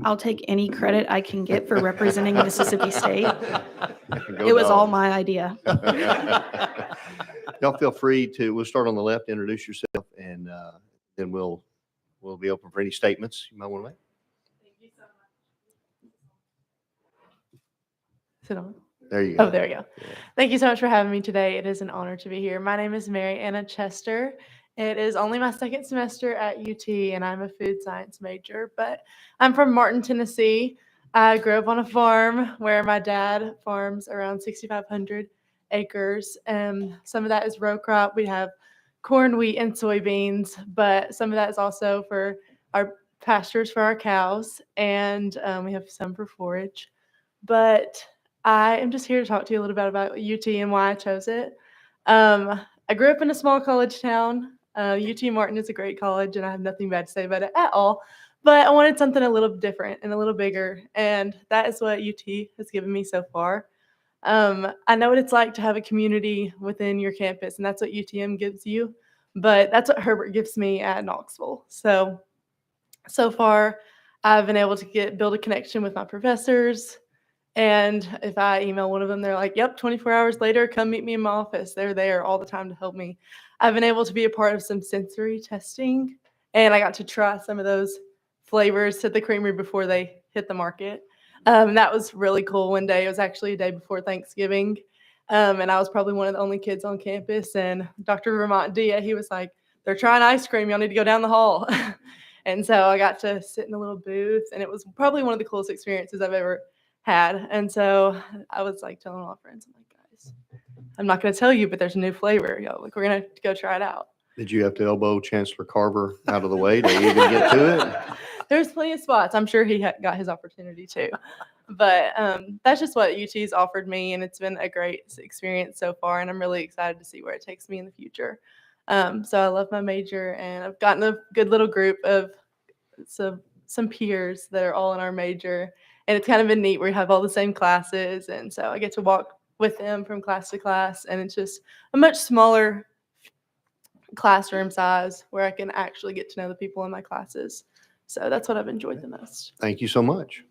I'll take any credit I can get for representing Mississippi State. It was all my idea. Y'all feel free to, we'll start on the left, introduce yourself, and then we'll be open for any statements you might want to make. Sit on. There you go. Oh, there you go. Thank you so much for having me today. It is an honor to be here. My name is Mary Anna Chester. It is only my 2nd semester at UT, and I'm a food science major, but I'm from Martin, Tennessee. I grew up on a farm where my dad farms around 6,500 acres, and some of that is row crop. We have corn, wheat, and soybeans, but some of that is also for our pastures for our cows, and we have some for forage. But I am just here to talk to you a little bit about UT and why I chose it. I grew up in a small college town. UT Martin is a great college, and I have nothing bad to say about it at all. But I wanted something a little different and a little bigger, and that is what UT has given me so far. I know what it's like to have a community within your campus, and that's what UTM gives you. But that's what Herbert gives me at Knoxville. So far, I've been able to build a connection with my professors. And if I email one of them, they're like, yep, 24 hours later, come meet me in my office. They're there all the time to help me. I've been able to be a part of some sensory testing, and I got to try some of those flavors at the creamery before they hit the market. That was really cool one day. It was actually a day before Thanksgiving. And I was probably one of the only kids on campus. And Dr. Vermont Dia, he was like, they're trying ice cream. Y'all need to go down the hall. And so I got to sit in a little booth, and it was probably one of the coolest experiences I've ever had. And so I was like telling all my friends, I'm like, guys, I'm not going to tell you, but there's a new flavor. Yo, like, we're going to go try it out. Did you have to elbow Chancellor Carver out of the way to even get to it? There's plenty of spots. I'm sure he got his opportunity too. But that's just what UT's offered me, and it's been a great experience so far, and I'm really excited to see where it takes me in the future. So I love my major, and I've gotten a good little group of some peers that are all in our major, and it's kind of been neat. We have all the same classes, and so I get to walk with them from class to class, and it's just a much smaller classroom size where I can actually get to know the people in my classes. So that's what I've enjoyed the most. Thank you so much.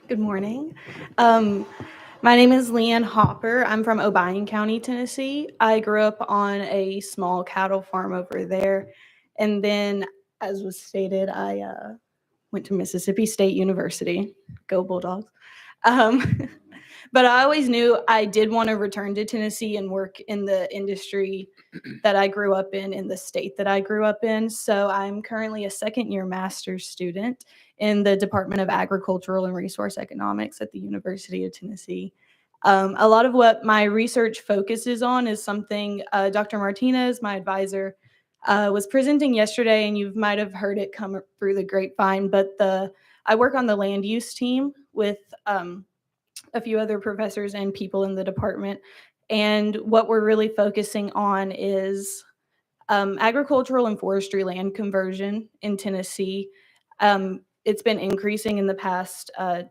Good morning. My name is Leanne Hopper. I'm from Obion County, Tennessee. I grew up on a small cattle farm over there. And then, as was stated, I went to Mississippi State University. Go Bulldogs. But I always knew I did want to return to Tennessee and work in the industry that I grew up in the state that I grew up in. So I'm currently a second-year master's student in the Department of Agricultural and Resource Economics at the University of Tennessee. A lot of what my research focuses on is something Dr. Martinez, my advisor, was presenting yesterday, and you might have heard it come through the grapevine, but I work on the land use team with a few other professors and people in the department. And what we're really focusing on is agricultural and forestry land conversion in Tennessee. It's been increasing in the past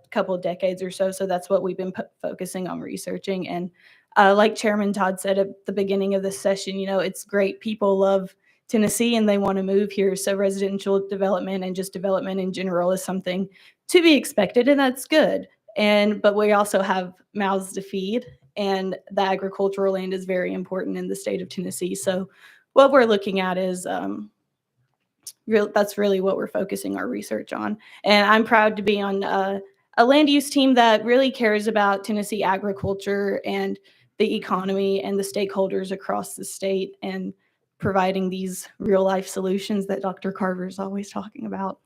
couple of decades or so. So that's what we've been focusing on researching. And like Chairman Todd said at the beginning of this session, it's great. People love Tennessee and they want to move here. So residential development and just development in general is something to be expected, and that's good. But we also have mouths to feed, and the agricultural land is very important in the state of Tennessee. So what we're looking at is that's really what we're focusing our research on. And I'm proud to be on a land use team that really cares about Tennessee agriculture and the economy and the stakeholders across the state, and providing these real life solutions that Dr. Carver is always talking about.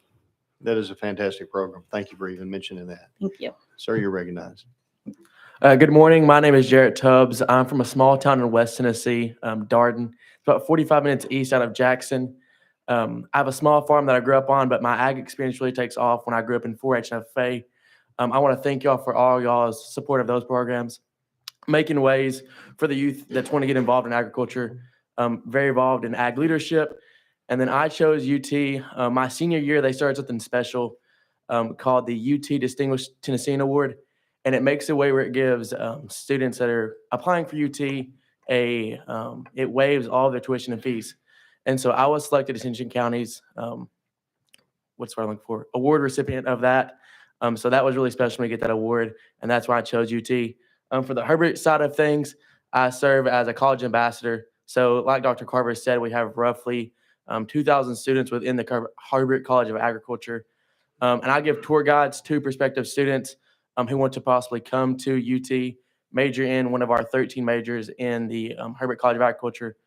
That is a fantastic program. Thank you for even mentioning that. Thank you. Sir, you're recognized. Good morning. My name is Jarrett Tubbs. I'm from a small town in West Tennessee, Darden. It's about 45 minutes east out of Jackson. I have a small farm that I grew up on, but my ag experience really takes off when I grew up in 4-H and FFA. I want to thank y'all for all y'all's support of those programs, making ways for the youth that want to get involved in agriculture, very involved in ag leadership. And then I chose UT. My senior year, they started something special called the UT Distinguished Tennessean Award. And it makes a way where it gives students that are applying for UT it waives all of their tuition and fees. And so I was selected as Ascension County's, what's what I'm looking for, award recipient of that. So that was really special to get that award. And that's why I chose UT. For the Herbert side of things, I serve as a college ambassador. So like Dr. Carver said, we have roughly 2,000 students within the Herbert College of Agriculture. And I give tour guides to prospective students who want to possibly come to UT, major in one of our 13 majors in the Herbert College of Agriculture.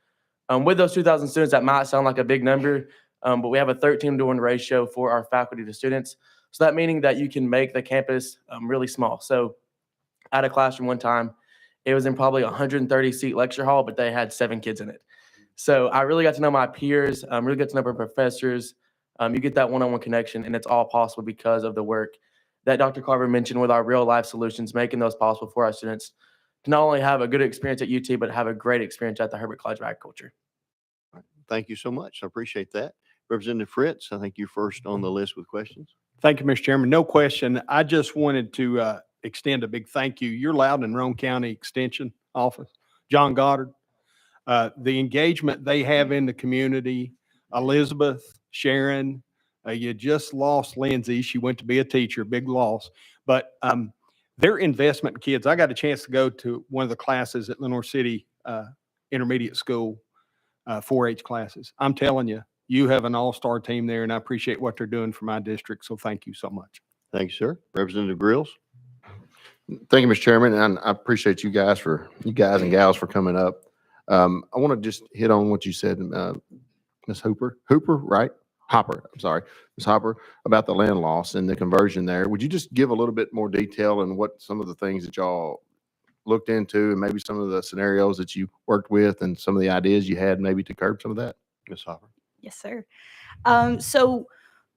With those 2,000 students, that might sound like a big number, but we have a 13-to-1 ratio for our faculty to students. So that meaning that you can make the campus really small. So I had a classroom one time, it was in probably a 130-seat lecture hall, but they had 7 kids in it. So I really got to know my peers, really got to know my professors. You get that one-on-one connection, and it's all possible because of the work that Dr. Carver mentioned with our real life solutions, making those possible for our students to not only have a good experience at UT, but have a great experience at the Herbert College of Agriculture. Thank you so much. I appreciate that. Representative Fritz, I think you're first on the list with questions. Thank you, Mr. Chairman. No question. I just wanted to extend a big thank you. Your Loudoun and Roane County Extension Office, John Goddard, the engagement they have in the community, Elizabeth, Sharon, you just lost Lindsay. She went to be a teacher, big loss. But their investment in kids, I got a chance to go to one of the classes at Lenore City Intermediate School, 4-H classes. I'm telling you, you have an all-star team there, and I appreciate what they're doing for my district. So thank you so much. Thank you, sir. Representative Grills. Thank you, Mr. Chairman, and I appreciate you guys and gals for coming up. I want to just hit on what you said, Ms. Hooper, right? Hopper, I'm sorry, Ms. Hopper, about the land loss and the conversion there. Would you just give a little bit more detail on what some of the things that y'all looked into and maybe some of the scenarios that you worked with and some of the ideas you had maybe to curb some of that? Ms. Hopper. Yes, sir. So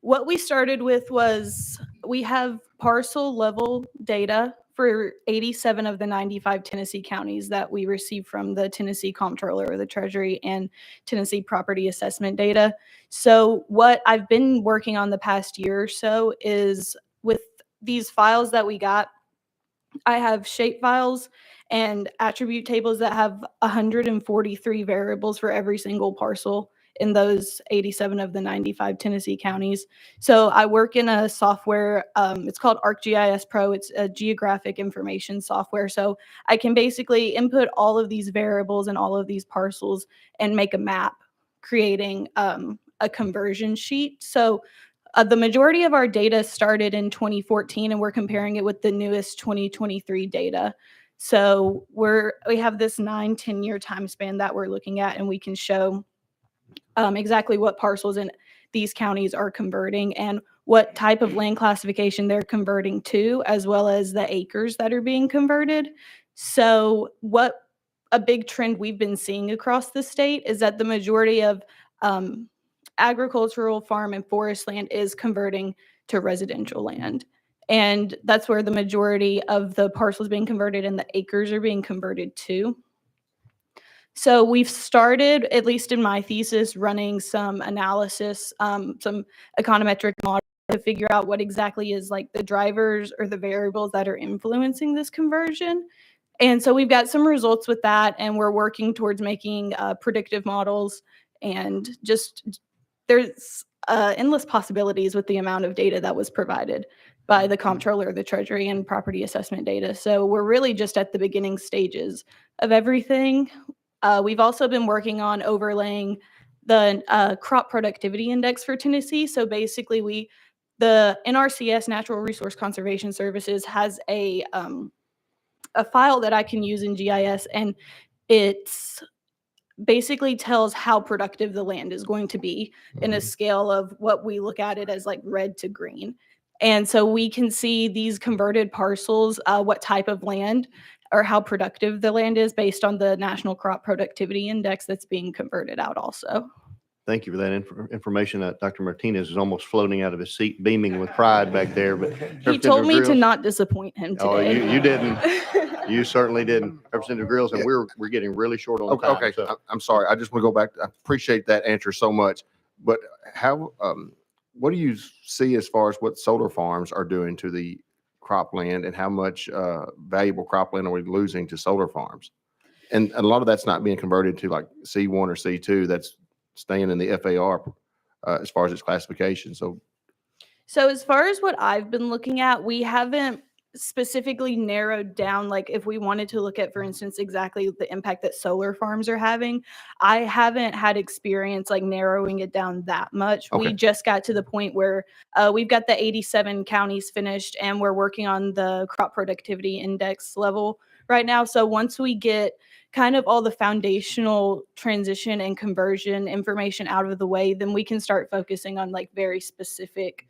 what we started with was we have parcel level data for 87 of the 95 Tennessee counties that we receive from the Tennessee Comptroller or the Treasury and Tennessee Property Assessment data. So what I've been working on the past year or so is with these files that we got, I have shape files and attribute tables that have 143 variables for every single parcel in those 87 of the 95 Tennessee counties. So I work in a software, it's called ArcGIS Pro. It's a geographic information software. So I can basically input all of these variables and all of these parcels and make a map, creating a conversion sheet. So the majority of our data started in 2014, and we're comparing it with the newest 2023 data. So we have this 9-10 year time span that we're looking at, and we can show exactly what parcels in these counties are converting and what type of land classification they're converting to, as well as the acres that are being converted. So what a big trend we've been seeing across the state is that the majority of agricultural, farm, and forest land is converting to residential land. And that's where the majority of the parcels being converted and the acres are being converted to. So we've started, at least in my thesis, running some analysis, some econometric models to figure out what exactly is like the drivers or the variables that are influencing this conversion. And so we've got some results with that, and we're working towards making predictive models, and just there's endless possibilities with the amount of data that was provided by the Comptroller, the Treasury, and property assessment data. So we're really just at the beginning stages of everything. We've also been working on overlaying the crop productivity index for Tennessee. So basically the NRCS, Natural Resource Conservation Services, has a file that I can use in GIS, and it's basically tells how productive the land is going to be in a scale of what we look at it as like red to green. And so we can see these converted parcels, what type of land or how productive the land is based on the National Crop Productivity Index that's being converted out also. Thank you for that information. Dr. Martinez is almost floating out of his seat, beaming with pride back there. But He told me to not disappoint him today. Oh, you didn't. You certainly didn't. Representative Grills, and we're getting really short on time. Okay, So I'm sorry. I just want to go back. I appreciate that answer so much. But how, what do you see as far as what solar farms are doing to the cropland, and how much valuable cropland are we losing to solar farms? And a lot of that's not being converted to like C1 or C2. That's staying in the FAR as far as its classification. So as far as what I've been looking at, we haven't specifically narrowed down, like if we wanted to look at, for instance, exactly the impact that solar farms are having. I haven't had experience like narrowing it down that much. Okay. We just got to the point where we've got the 87 counties finished, and we're working on the crop productivity index level right now. So once we get kind of all the foundational transition and conversion information out of the way, then we can start focusing on like very specific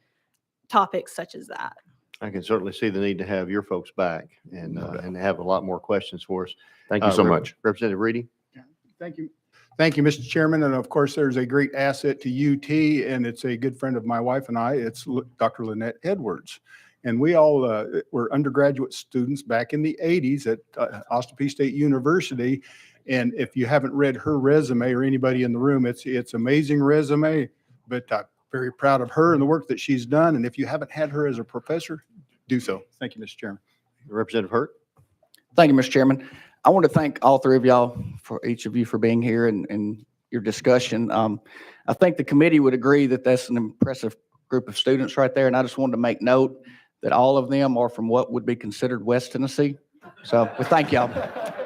topics such as that. I can certainly see the need to have your folks back and have a lot more questions for us. Thank you so much. Representative Reedy. Thank you. Thank you, Mr. Chairman. And of course, there's a great asset to UT, and it's a good friend of my wife and I. It's Dr. Lynette Edwards. And we all were undergraduate students back in the 80s at Austin Peay State University. And if you haven't read her resume, or anybody in the room, it's amazing resume, but I'm very proud of her and the work that she's done. And if you haven't had her as a professor, do so. Thank you, Mr. Chairman. Representative Hurt. Thank you, Mr. Chairman. I want to thank all three of y'all, for each of you, for being here and your discussion. I think the committee would agree that that's an impressive group of students right there. And I just wanted to make note that all of them are from what would be considered West Tennessee. So we thank y'all.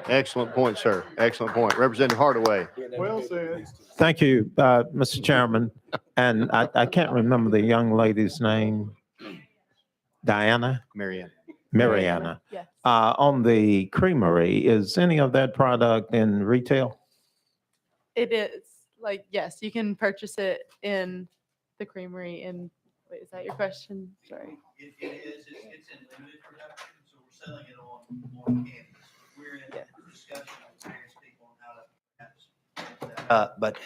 Excellent point, sir. Excellent point. Representative Hardaway. Well said. Thank you, Mr. Chairman. And I can't remember the young lady's name. Diana? Marianne. Mariana. Yes. On the creamery, is any of that product in retail? It is like, yes, you can purchase it in the creamery in, wait, is that your question? Sorry. It is, it's in limited production, so we're selling it on campus. We're in discussion with various people on how to perhaps. But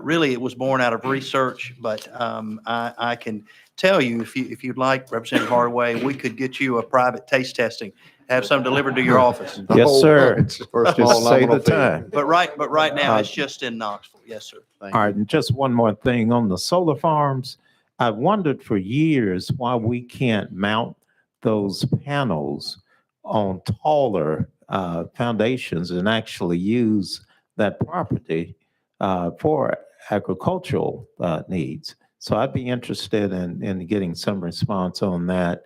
really, it was born out of research, but I can tell you, if you'd like, Representative Hardaway, we could get you a private taste testing, have some delivered to your office. Yes, sir. For a small Just say nominal the fee. time. But right now, it's just in Knoxville. Yes, sir. Thank All right, and just one more thing on the solar farms. I've wondered for years why we can't mount those panels on taller foundations and actually use that property for agricultural needs. So I'd be interested in getting some response on that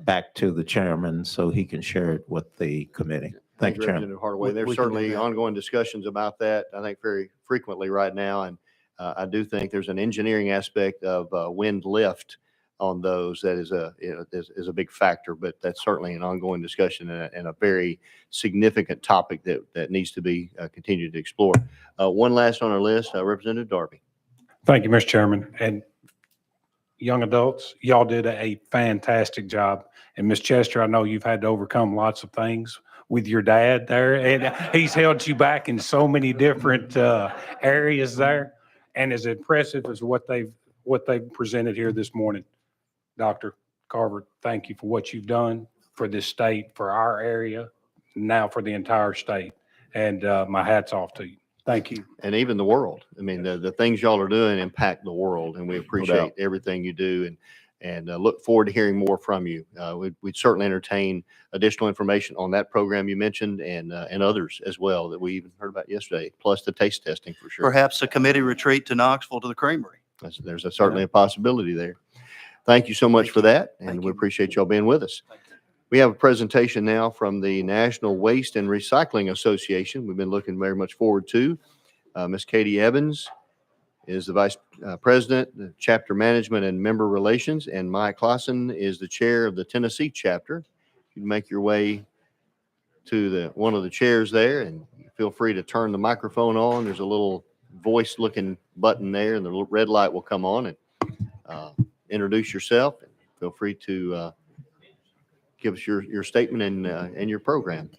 back to the chairman so he can share it with the committee. Thank you, Chairman. Representative Hardaway. We There's can do certainly that. ongoing discussions about that, I think, very frequently right now. And I do think there's an engineering aspect of wind lift on those that is a big factor, but that's certainly an ongoing discussion and a very significant topic that needs to be continued to explore. One last on our list, Representative Darby. Thank you, Mr. Chairman. And young adults, y'all did a fantastic job. And Ms. Chester, I know you've had to overcome lots of things with your dad there, and he's held you back in so many different areas there. And as impressive as what they've presented here this morning, Dr. Carver, thank you for what you've done for this state, for our area, now for the entire state. And my hat's off to you. Thank you. And even the world. I mean, the things y'all are doing impact the world, and we appreciate everything you do and look forward to hearing more from you. We'd certainly entertain additional information on that program you mentioned and others as well that we even heard about yesterday, plus the taste testing for sure. Perhaps a committee retreat to Knoxville to the creamery. There's certainly a possibility there. Thank you so much for that, and we appreciate y'all being with us. We have a presentation now from the National Waste and Recycling Association. We've been looking very much forward to. Ms. Katie Evans is the Vice President, the Chapter Management and Member Relations, and Mike Clausen is the Chair of the Tennessee Chapter. You can make your way to one of the chairs there, and feel free to turn the microphone on. There's a little voice-looking button there, and the little red light will come on, and introduce yourself. Feel free to give us your statement and your program.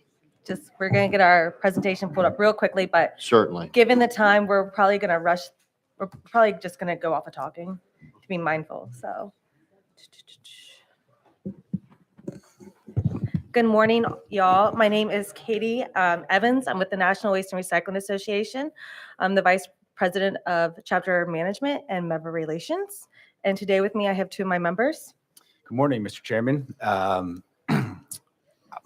We're going to get our presentation pulled up real quickly, but Certainly. given the time, we're probably going to rush. We're probably just going to go off of talking to be mindful. So good morning, y'all. My name is Katie Evans. I'm with the National Waste and Recycling Association. I'm the Vice President of Chapter Management and Member Relations. And today with me, I have two of my members. Good morning, Mr. Chairman.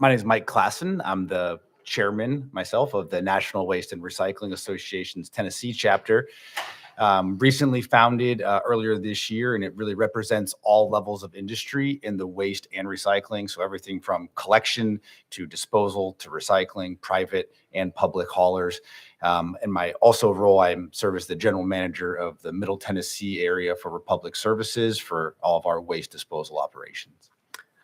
My name is Mike Clausen. I'm the chairman myself of the National Waste and Recycling Association's Tennessee chapter. Recently founded earlier this year, and it really represents all levels of industry in the waste and recycling. So everything from collection to disposal to recycling, private and public haulers. In my also role, I serve as the general manager of the Middle Tennessee area for Republic Services for all of our waste disposal operations.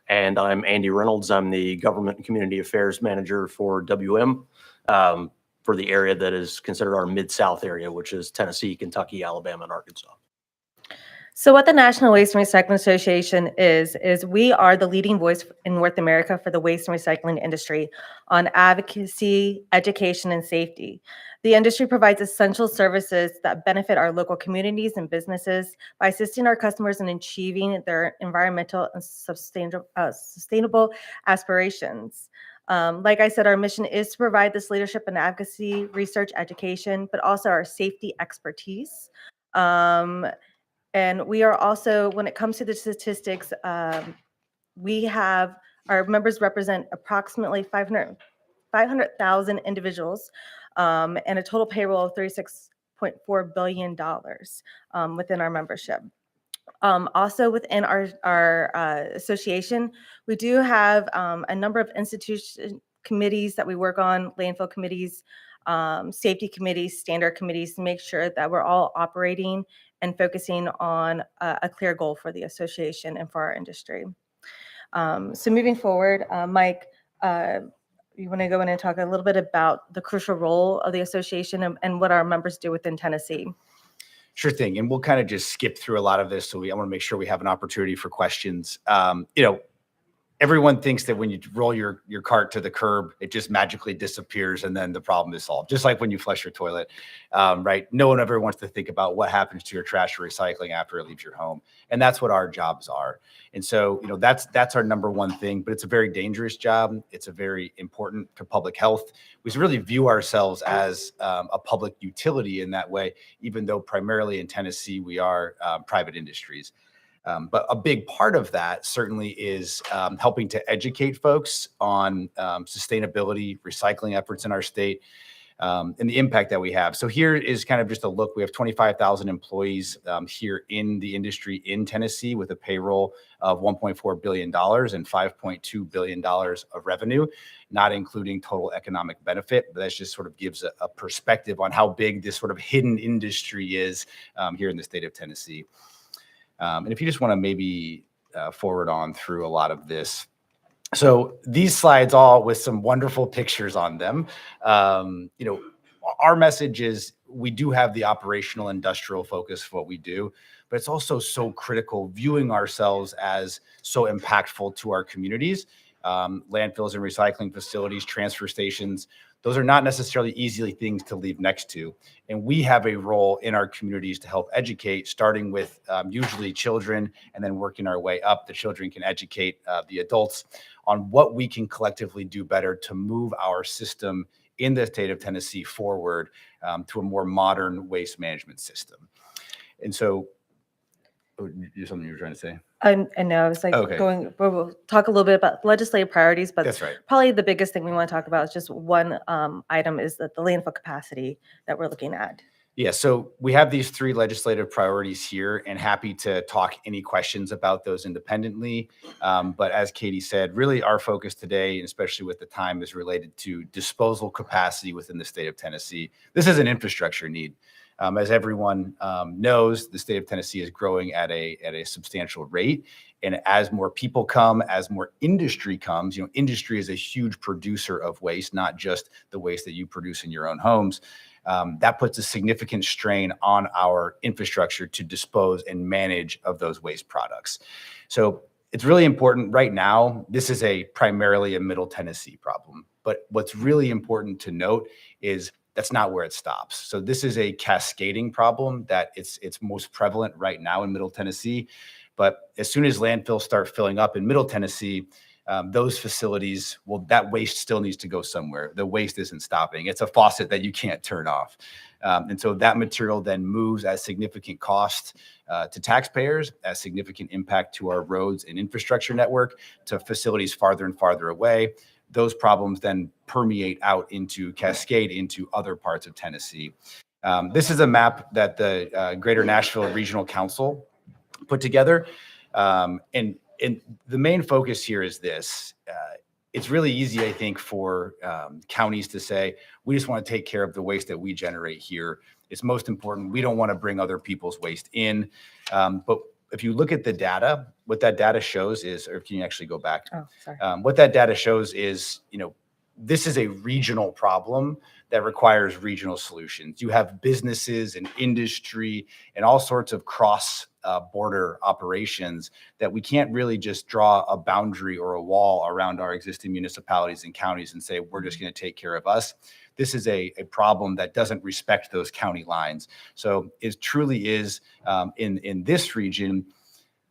And I'm Andy Reynolds. I'm the Government and Community Affairs Manager for WM for the area that is considered our Mid-South area, which is Tennessee, Kentucky, Alabama, and Arkansas. So what the National Waste and Recycling Association is we are the leading voice in North America for the waste and recycling industry on advocacy, education, and safety. The industry provides essential services that benefit our local communities and businesses by assisting our customers in achieving their environmental and sustainable aspirations. Like I said, our mission is to provide this leadership and advocacy, research, education, but also our safety expertise. And we are also, when it comes to the statistics, we have, our members represent approximately 500,000 individuals and a total payroll of $36.4 billion within our membership. Also within our association, we do have a number of institution committees that we work on, landfill committees, safety committees, standard committees, to make sure that we're all operating and focusing on a clear goal for the association and for our industry. So moving forward, Mike, you want to go in and talk a little bit about the crucial role of the association and what our members do within Tennessee? Sure thing. And we'll kind of just skip through a lot of this. So I want to make sure we have an opportunity for questions. Everyone thinks that when you roll your cart to the curb, it just magically disappears and then the problem is solved. Just like when you flush your toilet, right? No one ever wants to think about what happens to your trash or recycling after it leaves your home. And that's what our jobs are. And so, that's our number one thing, but it's a very dangerous job. It's a very important to public health. We really view ourselves as a public utility in that way, even though primarily in Tennessee, we are private industries. But a big part of that certainly is helping to educate folks on sustainability, recycling efforts in our state, and the impact that we have. So here is kind of just a look. We have 25,000 employees here in the industry in Tennessee with a payroll of $1.4 billion and $5.2 billion of revenue, not including total economic benefit. But that just sort of gives a perspective on how big this sort of hidden industry is here in the state of Tennessee. And if you just want to maybe forward on through a lot of this. So these slides all with some wonderful pictures on them. Our message is we do have the operational industrial focus for what we do, but it's also so critical viewing ourselves as so impactful to our communities. Landfills and recycling facilities, transfer stations, those are not necessarily easily things to leave next to. And we have a role in our communities to help educate, starting with usually children and then working our way up. The children can educate the adults on what we can collectively do better to move our system in the state of Tennessee forward to a more modern waste management system. And so, something you were trying to say? I know, I was like we'll talk a little bit about legislative priorities, but That's right. Probably the biggest thing we want to talk about is just one item is the landfill capacity that we're looking at. Yeah, so we have these 3 legislative priorities here and happy to talk any questions about those independently. But as Katie said, really our focus today, and especially with the time, is related to disposal capacity within the state of Tennessee. This is an infrastructure need. As everyone knows, the state of Tennessee is growing at a substantial rate. And as more people come, as more industry comes, industry is a huge producer of waste, not just the waste that you produce in your own homes. That puts a significant strain on our infrastructure to dispose and manage of those waste products. So it's really important right now. This is primarily a Middle Tennessee problem. But what's really important to note is that's not where it stops. So this is a cascading problem that it's most prevalent right now in Middle Tennessee. But as soon as landfills start filling up in Middle Tennessee, those facilities, that waste still needs to go somewhere. The waste isn't stopping. It's a faucet that you can't turn off. And so that material then moves at significant cost to taxpayers, at significant impact to our roads and infrastructure network, to facilities farther and farther away. Those problems then permeate out cascade into other parts of Tennessee. This is a map that the Greater Nashville Regional Council put together. And the main focus here is this. It's really easy, I think, for counties to say, we just want to take care of the waste that we generate here. It's most important. We don't want to bring other people's waste in. But if you look at the data, what that data shows is, or can you actually go back? Oh, sorry. What that data shows is, this is a regional problem that requires regional solutions. You have businesses and industry and all sorts of cross border operations, that we can't really just draw a boundary or a wall around our existing municipalities and counties and say, we're just going to take care of us. This is a problem that doesn't respect those county lines. So it truly is in this region,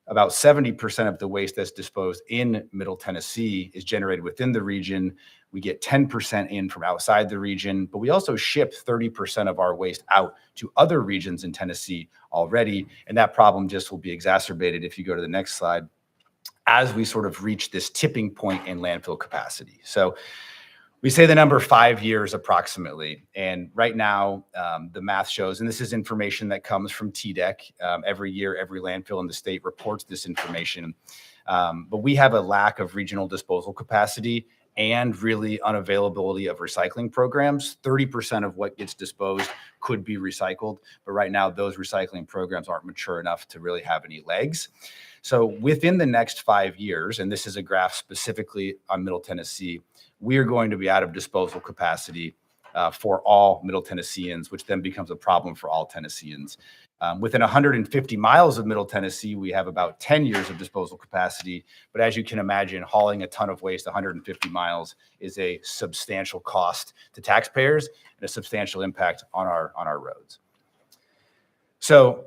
about 70% of the waste that's disposed in Middle Tennessee is generated within the region. We get 10% in from outside the region, but we also ship 30% of our waste out to other regions in Tennessee already. And that problem just will be exacerbated if you go to the next slide, as we sort of reach this tipping point in landfill capacity. So we say the number 5 years approximately. And right now, the math shows, and this is information that comes from TDEC. Every year, every landfill in the state reports this information. But we have a lack of regional disposal capacity and really unavailability of recycling programs. 30% of what gets disposed could be recycled, but right now those recycling programs aren't mature enough to really have any legs. So within the next 5 years, and this is a graph specifically on Middle Tennessee, we are going to be out of disposal capacity for all Middle Tennesseans, which then becomes a problem for all Tennesseans. Within 150 miles of Middle Tennessee, we have about 10 years of disposal capacity. But as you can imagine, hauling a ton of waste 150 miles is a substantial cost to taxpayers and a substantial impact on our roads. So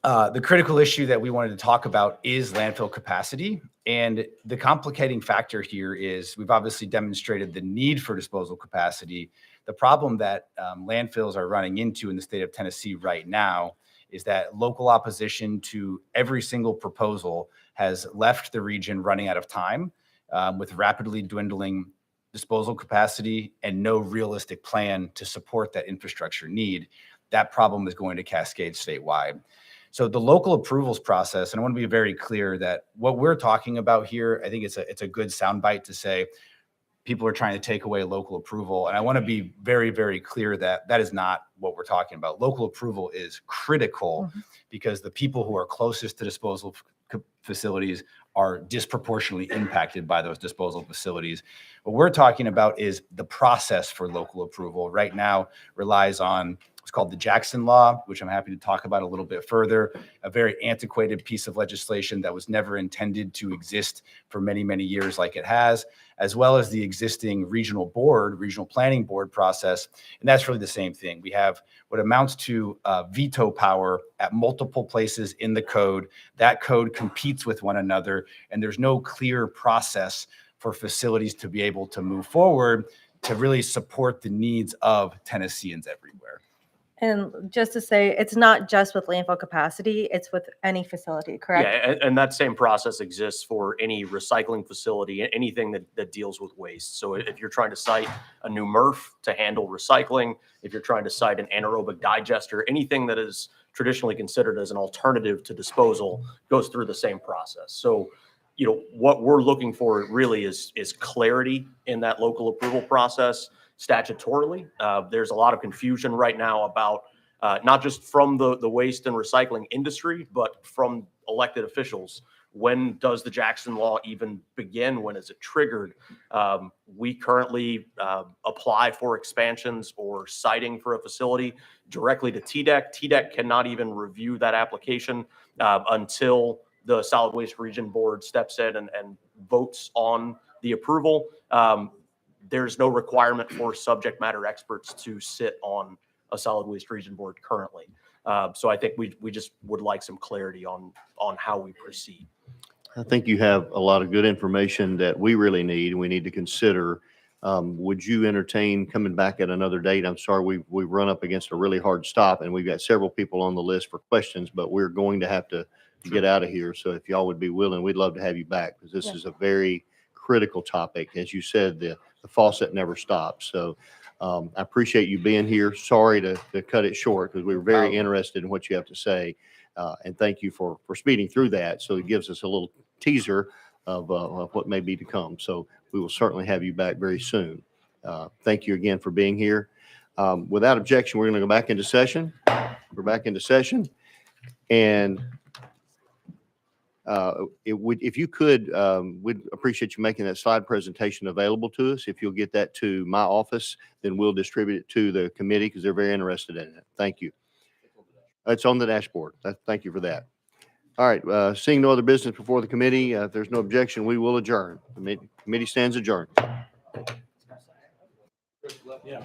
the critical issue that we wanted to talk about is landfill capacity. And the complicating factor here is we've obviously demonstrated the need for disposal capacity. The problem that landfills are running into in the state of Tennessee right now is that local opposition to every single proposal has left the region running out of time with rapidly dwindling disposal capacity and no realistic plan to support that infrastructure need. That problem is going to cascade statewide. So the local approvals process, and I want to be very clear that what we're talking about here, I think it's a good soundbite to say people are trying to take away local approval. And I want to be very, very clear that that is not what we're talking about. Local approval is critical because the people who are closest to disposal facilities are disproportionately impacted by those disposal facilities. What we're talking about is the process for local approval right now relies on what's called the Jackson Law, which I'm happy to talk about a little bit further, a very antiquated piece of legislation that was never intended to exist for many, many years like it has, as well as the existing regional planning board process. And that's really the same thing. We have what amounts to veto power at multiple places in the code. That code competes with one another, and there's no clear process for facilities to be able to move forward to really support the needs of Tennesseans everywhere. And just to say, it's not just with landfill capacity, it's with any facility, correct? Yeah, and that same process exists for any recycling facility, anything that deals with waste. So if you're trying to site a new MRF to handle recycling, if you're trying to site an anaerobic digester, anything that is traditionally considered as an alternative to disposal goes through the same process. So, you know, what we're looking for really is clarity in that local approval process. Statutorily, there's a lot of confusion right now about not just from the waste and recycling industry, but from elected officials. When does the Jackson Law even begin? When is it triggered? We currently apply for expansions or siting for a facility directly to TDEC. TDEC cannot even review that application until the Solid Waste Region Board steps in and votes on the approval. There's no requirement for subject matter experts to sit on a Solid Waste Region Board currently. So I think we just would like some clarity on how we proceed. I think you have a lot of good information that we really need and we need to consider. Would you entertain coming back at another date? I'm sorry, we've run up against a really hard stop and we've got several people on the list for questions, but we're going to have to get out of here. So if y'all would be willing, we'd love to have you back because this is a very critical topic. As you said, the faucet never stops. So I appreciate you being here. Sorry to cut it short because we were very interested in what you have to say. And thank you for speeding through that. So it gives us a little teaser of what may be to come. So we will certainly have you back very soon. Thank you again for being here. Without objection, we're going to go back into session. We're back into session. And if you could, we'd appreciate you making that slide presentation available to us. If you'll get that to my office, then we'll distribute it to the committee because they're very interested in it. Thank you. It's on the dashboard. Thank you for that. All right, seeing no other business before the committee, if there's no objection, we will adjourn. The committee stands adjourned. Yeah.